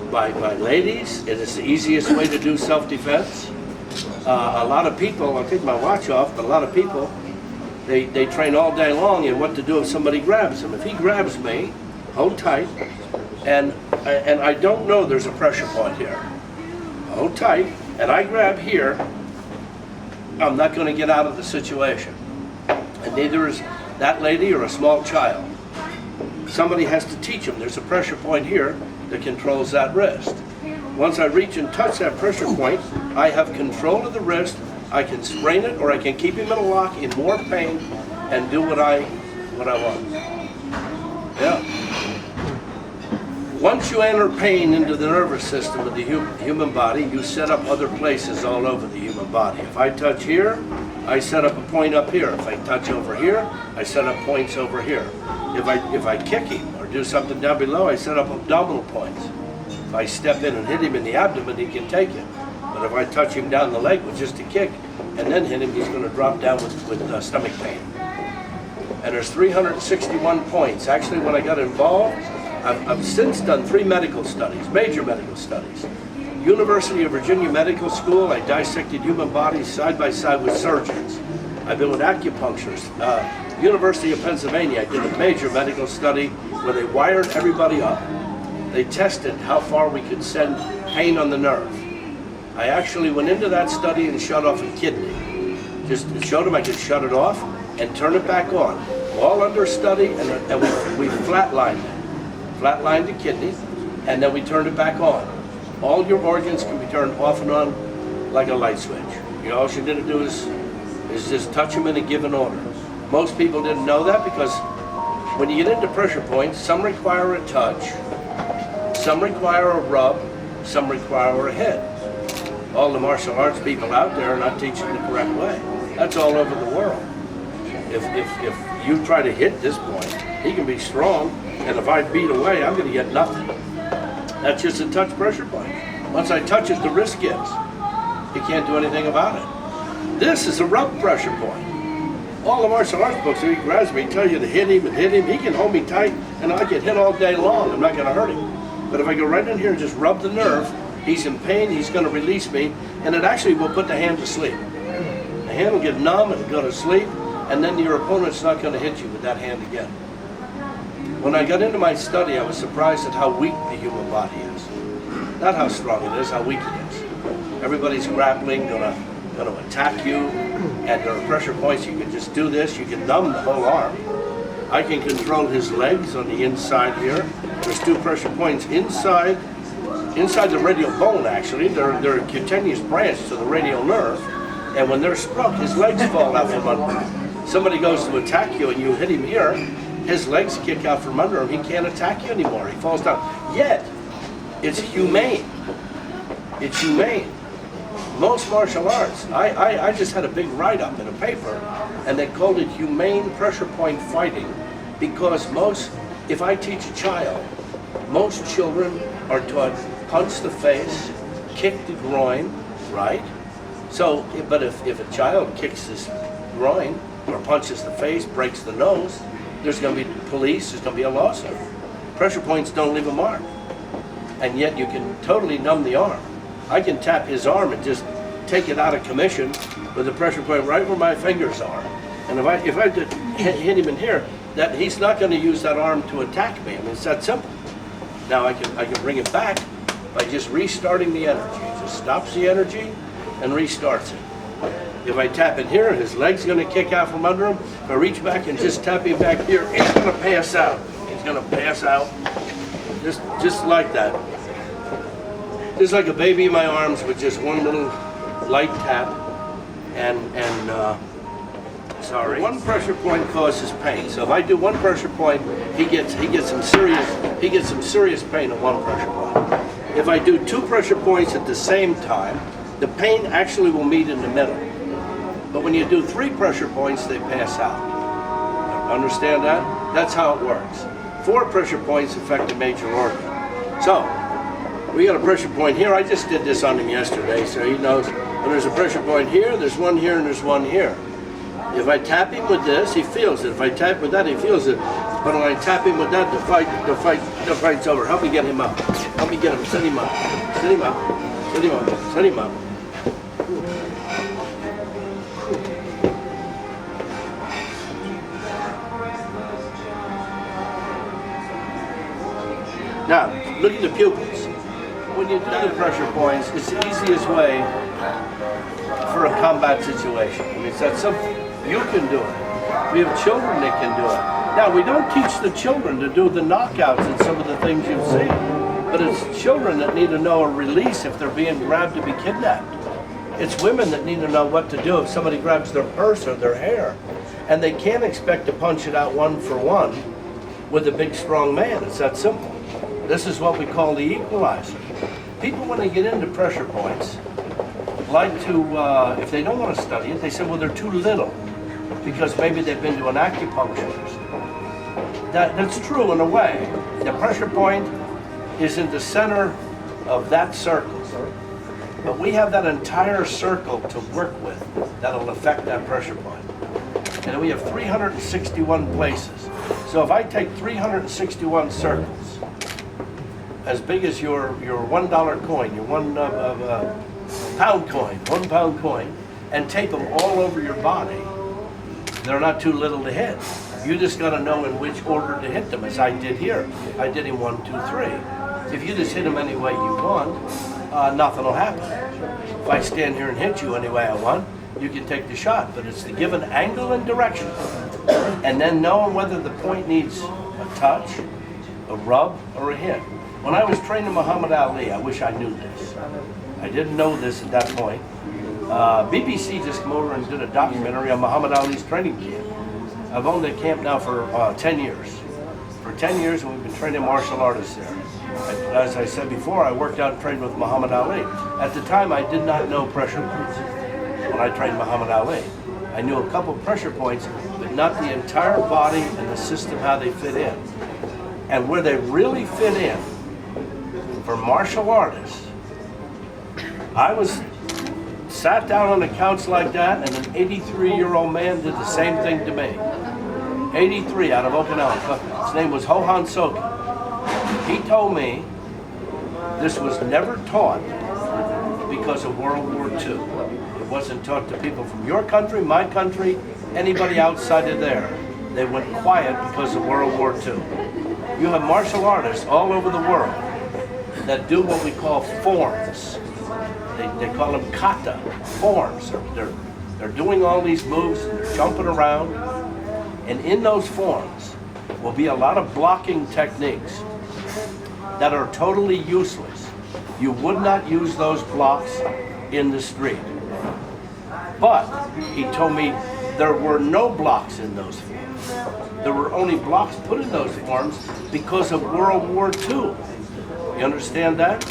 by ladies. It is the easiest way to do self-defense. A lot of people, I'll take my watch off, but a lot of people, they train all day long in what to do if somebody grabs them. If he grabs me, hold tight, and I don't know there's a pressure point here. Hold tight, and I grab here, I'm not going to get out of the situation. And neither is that lady or a small child. Somebody has to teach them. There's a pressure point here that controls that wrist. Once I reach and touch that pressure point, I have control of the wrist. I can sprain it, or I can keep him in a lock in more pain and do what I want. Yeah. Once you enter pain into the nervous system of the human body, you set up other places all over the human body. If I touch here, I set up a point up here. If I touch over here, I set up points over here. If I kick him or do something down below, I set up abdominal points. If I step in and hit him in the abdomen, he can take it. But if I touch him down the leg with just a kick and then hit him, he's going to drop down with stomach pain. And there's 361 points. Actually, when I got involved, I've since done 3 medical studies, major medical studies. University of Virginia Medical School, I dissected human bodies side by side with surgeons. I've been with acupuncturists. University of Pennsylvania, I did a major medical study where they wired everybody up. They tested how far we could send pain on the nerve. I actually went into that study and shut off a kidney. Just showed them I could shut it off and turn it back on. All under study, and we flatlined it. Flatlined the kidney, and then we turned it back on. All your organs can be turned off and on like a light switch. All you did to do is just touch them in a given order. Most people didn't know that because when you get into pressure points, some require a touch, some require a rub, some require a hit. All the martial arts people out there are not teaching the correct way. That's all over the world. If you try to hit this point, he can be strong, and if I beat away, I'm going to get nothing. That's just a touch pressure point. Once I touch it, the wrist gives. He can't do anything about it. This is a rub pressure point. All the martial arts books, if he grabs me, tell you to hit him and hit him. He can hold me tight, and I get hit all day long. I'm not going to hurt him. But if I go right in here and just rub the nerve, he's in pain, he's going to release me, and it actually will put the hand to sleep. The hand will get numb and go to sleep, and then your opponent's not going to hit you with that hand again. When I got into my study, I was surprised at how weak the human body is. Not how strong it is, how weak it is. Everybody's grappling, going to attack you, and there are pressure points. You can just do this, you can numb the whole arm. I can control his legs on the inside here. There's 2 pressure points inside the radial bone, actually. They're a cutaneous branch to the radial nerve, and when they're struck, his legs fall out from under him. Somebody goes to attack you and you hit him here, his legs kick out from under him. He can't attack you anymore. He falls down. Yet, it's humane. It's humane. Most martial arts, I just had a big write-up in a paper, and they called it humane pressure point fighting, because if I teach a child, most children are taught punch the face, kick the groin, right? So, but if a child kicks his groin or punches the face, breaks the nose, there's going to be police, there's going to be a lawsuit. Pressure points don't leave a mark. And yet you can totally numb the arm. I can tap his arm and just take it out of commission with a pressure point right where my fingers are. And if I hit him in here, that he's not going to use that arm to attack me. I mean, it's that simple. Now I can bring it back by just restarting the energy. It just stops the energy and restarts it. If I tap in here, his leg's going to kick out from under him. If I reach back and just tap him back here, he's going to pass out. He's going to pass out, just like that. Just like a baby in my arms with just one little light tap. Sorry. One pressure point causes pain. So if I do one pressure point, he gets some serious pain at one pressure point. If I do 2 pressure points at the same time, the pain actually will meet in the middle. But when you do 3 pressure points, they pass out. Understand that? That's how it works. 4 pressure points affect a major organ. So, we got a pressure point here. I just did this on him yesterday, so he knows when there's a pressure point here, there's one here, and there's one here. If I tap him with this, he feels it. If I tap with that, he feels it. But when I tap him with that, the fight's over. Help me get him up. Help me get him. Set him up. Set him up. Set him up. Set him up. Now, look at the pupils. When you do the pressure points, it's the easiest way for a combat situation. I mean, it's that simple. You can do it. We have children that can do it. Now, we don't teach the children to do the knockouts and some of the things you've seen, but it's children that need to know a release if they're being grabbed to be kidnapped. It's women that need to know what to do if somebody grabs their purse or their hair. And they can't expect to punch it out one for one with a big, strong man. It's that simple. This is what we call the equalizer. People, when they get into pressure points, like to, if they don't want to study it, they say, well, they're too little, because maybe they've been to an acupuncturist. That's true in a way. The pressure point is in the center of that circle. But we have that entire circle to work with that'll affect that pressure point. And we have 361 places. So if I take 361 circles, as big as your $1 coin, your pound coin, £1 coin, and tape them all over your body, they're not too little to hit. You just got to know in which order to hit them, as I did here. I did him 1, 2, 3. If you just hit him any way you want, nothing will happen. If I stand here and hit you any way I want, you can take the shot, but it's the given angle and direction. And then knowing whether the point needs a touch, a rub, or a hit. When I was training Muhammad Ali, I wish I knew this. I didn't know this at that point. BBC just came over and did a documentary on Muhammad Ali's training camp. I've owned that camp now for 10 years. For 10 years, and we've been training martial artists there. As I said before, I worked out and trained with Muhammad Ali. At the time, I did not know pressure points when I trained Muhammad Ali. I knew a couple pressure points, but not the entire body and the system, how they fit in. And where they really fit in, for martial artists, I was sat down on a couch like that, and an 83-year-old man did the same thing to me. 83 out of Okinawa. His name was Hohan Soken. He told me this was never taught because of World War II. It wasn't taught to people from your country, my country, anybody outside of there. They went quiet because of World War II. You have martial artists all over the world that do what we call forms. They call them kata, forms. They're doing all these moves, and they're jumping around. And in those forms will be a lot of blocking techniques that are totally useless. You would not use those blocks in the street. But he told me there were no blocks in those forms. There were only blocks put in those forms because of World War II. You understand that?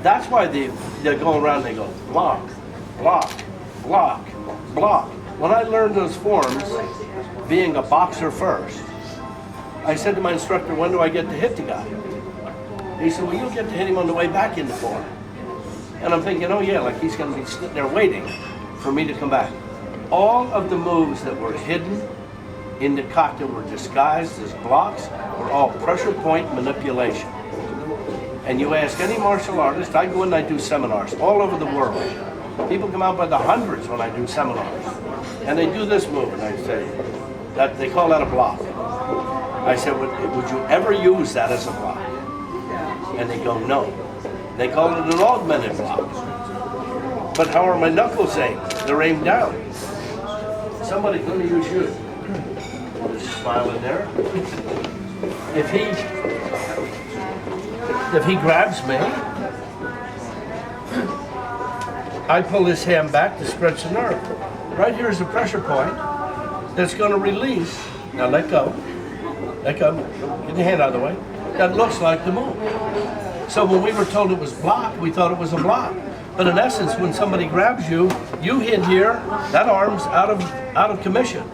That's why they go around and they go block, block, block, block. When I learned those forms, being a boxer first, I said to my instructor, when do I get to hit the guy? He said, well, you'll get to hit him on the way back in the form. And I'm thinking, oh yeah, like he's going to be sitting there waiting for me to come back. All of the moves that were hidden in the kata were disguised as blocks, were all pressure point manipulation. And you ask any martial artist, I go in and I do seminars all over the world. People come out by the hundreds when I do seminars. And they do this move, and I say, that they call that a block. I said, would you ever use that as a block? And they go, no. They call it an augmented block. But how are my knuckles aimed? They're aimed down. Somebody's going to use you. Just smile in there. If he grabs me, I pull his hand back to stretch the nerve. Right here is a pressure point that's going to release. Now let go. Let go. Get your hand out of the way. That looks like the move. So when we were told it was blocked, we thought it was a block. But in essence, when somebody grabs you, you hit here, that arm's out of commission.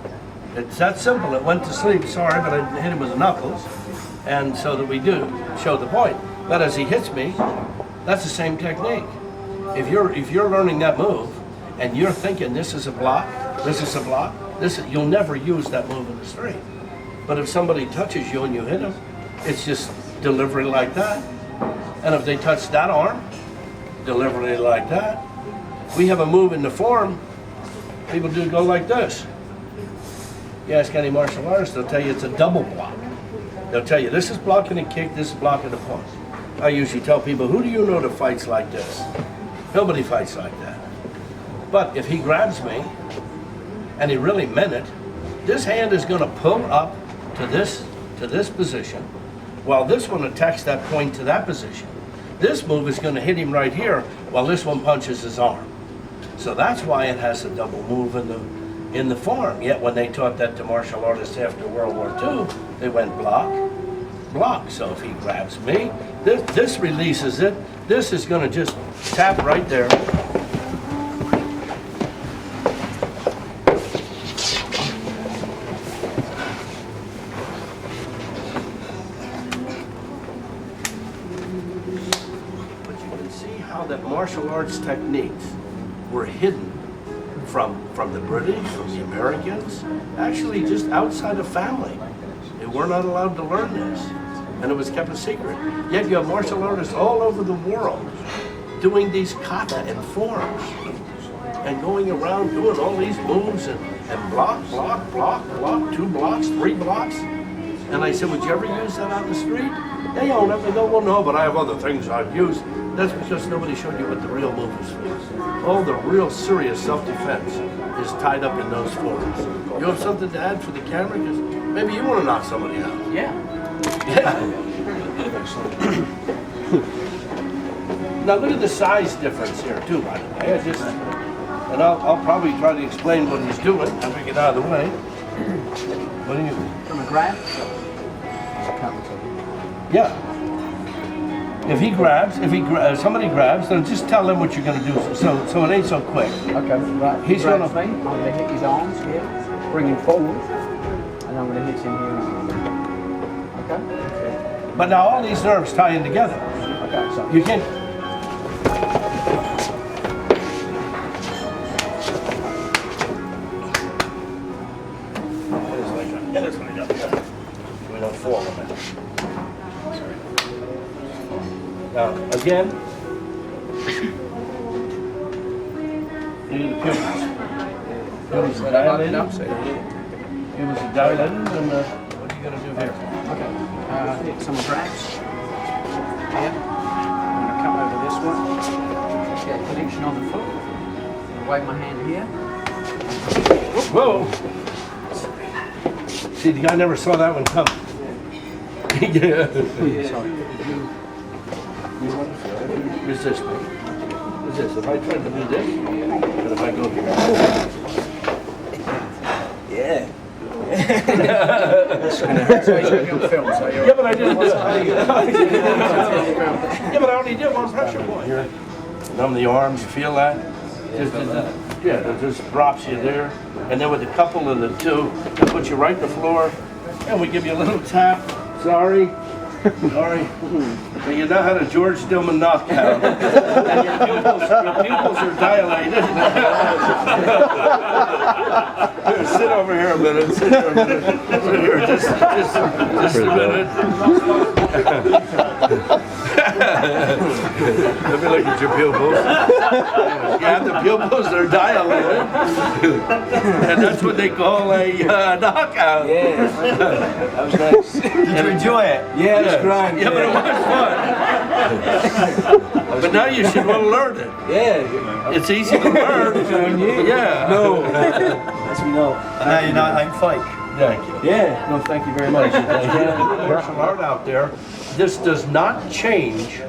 It's that simple. It went to sleep. Sorry, but I hit him with the knuckles. And so that we do show the point. But as he hits me, that's the same technique. If you're learning that move and you're thinking this is a block, you'll never use that move in the street. But if somebody touches you and you hit them, it's just delivery like that. And if they touch that arm, delivery like that. We have a move in the form, people do go like this. You ask any martial artist, they'll tell you it's a double block. They'll tell you this is blocking a kick, this is blocking a punch. I usually tell people, who do you know that fights like this? Nobody fights like that. But if he grabs me, and he really meant it, this hand is gonna pull up to this position, while this one attacks that point to that position. This move is gonna hit him right here, while this one punches his arm. So that's why it has a double move in the form. Yet when they taught that to martial artists after World War II, they went block, block. So if he grabs me, this releases it. This is gonna just tap right there. But you can see how that martial arts techniques were hidden from the British, from the Americans, actually just outside of family. They were not allowed to learn this, and it was kept a secret. Yet you have martial artists all over the world doing these kata and forms, and going around doing all these moves and block, block, block, block, 2 blocks, 3 blocks. And I said, would you ever use that on the street? They own it. They go, well, no, but I have other things I've used. That's because nobody showed you what the real move is for. All the real serious self-defense is tied up in those forms. You have something to add for the camera? Because maybe you want to knock somebody out. Yeah. Yeah. Now look at the size difference here too, by the way. And I'll probably try to explain what he's doing as we get out of the way. What do you? From a grab? Yeah. If he grabs, somebody grabs, then just tell them what you're going to do. So it ain't so quick. Okay, right. He's Grabs gonna- me. I'm going to hit his arms here, bring him forward, and I'm going to hit him here. Okay. But now all these nerves tie in together. Okay. So You can't. We don't fall on it. Now, again, look at the pupils. Pupils are dilated. Pupils are dilated, and what are you going to do here? okay. Hit some grabs. Here. I'm going to come over this one. Get a connection on the foot. Wave my hand here. Whoa! See, the guy never saw that one coming. Yeah. Sorry. Resist me. Resist. If I try to do this, and if I go here. Yeah. Yeah, but I didn't. Yeah, but I only did one pressure point. Numb the arms, you feel that? Yeah, it just drops you there. And then with a couple of the 2, it puts you right to the floor, and we give you a little tap. Sorry. Sorry. So you know how to George Dillman knockout. And your pupils are dilated. Here, sit over here a minute. Sit here a minute. Sit here, just a minute. Let me look at your pupils. Yeah, the pupils are dilated. And that's what they call a knockout. Yeah. That was nice. Did you enjoy it? Yeah, it was great. Yeah, but it was fun. But now you should want to learn it. Yeah. It's easy to learn. Yeah. No. As we know. And now you know I'm fake. Thank you. Yeah. No, thank you very much. Martial art out there, this does not change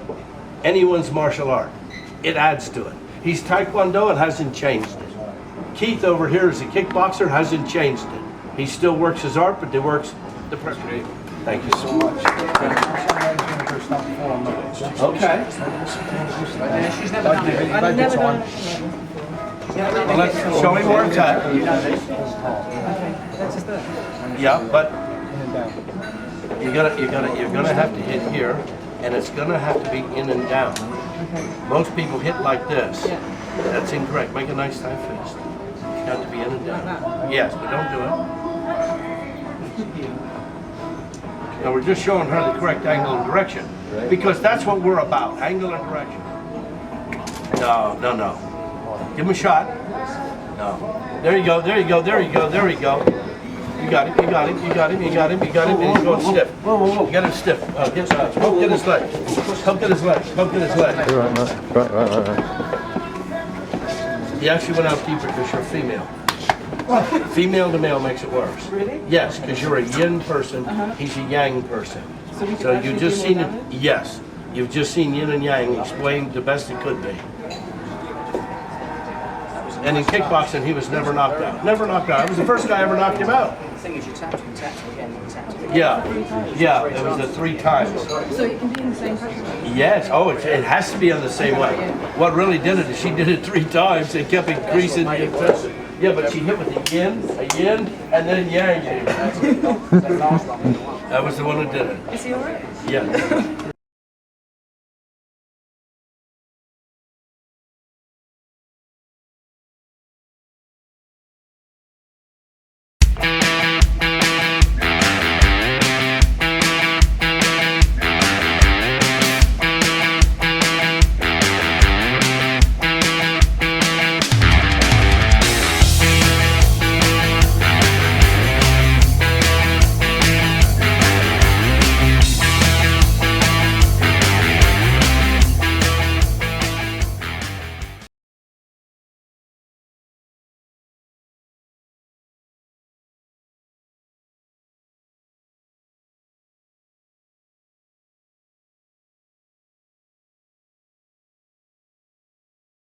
anyone's martial art. It adds to it. He's Taekwondo, it hasn't changed it. Keith over here is a kickboxer, hasn't changed it. He still works his art, but he works the pressure. Thank you so much. Okay. She's never done it. I've never done Well, let's show him where it's at. Yeah, but you're gonna have to hit here, and it's gonna have to be in and down. Most people hit like this. That's incorrect. Make a nice tight fist. It's got to be in and down. Yes, but don't do it. And we're just showing her the correct angle and direction. Because that's what we're about, angle and direction. No, no, no. Give him a shot. No. There you go, there you go, there you go, there you go. You got him, you got him, you got him, you got him, you got him, and he's going stiff. You got him stiff. Help get his leg. Help get his leg. Help get his leg. Right, mate. Right. He actually went out deeper because you're female. Female to male makes it worse. Really? Yes, because you're a yin person, he's a yang person. So you just seen it, yes. You've just seen yin and yang explained the best it could be. And in kickboxing, he was never knocked out. Never knocked out. I was the first guy ever knocked him out. The thing is, you tap to him again, you tap to him. Yeah, yeah, it was the 3 times. So it can be in the same pressure point? Yes, oh, it has to be on the same way. What really did it is she did it 3 times and kept increasing the intensity. Yeah, but she hit with a yin, and then yang. That was the one who did it. Is he alright? Yeah.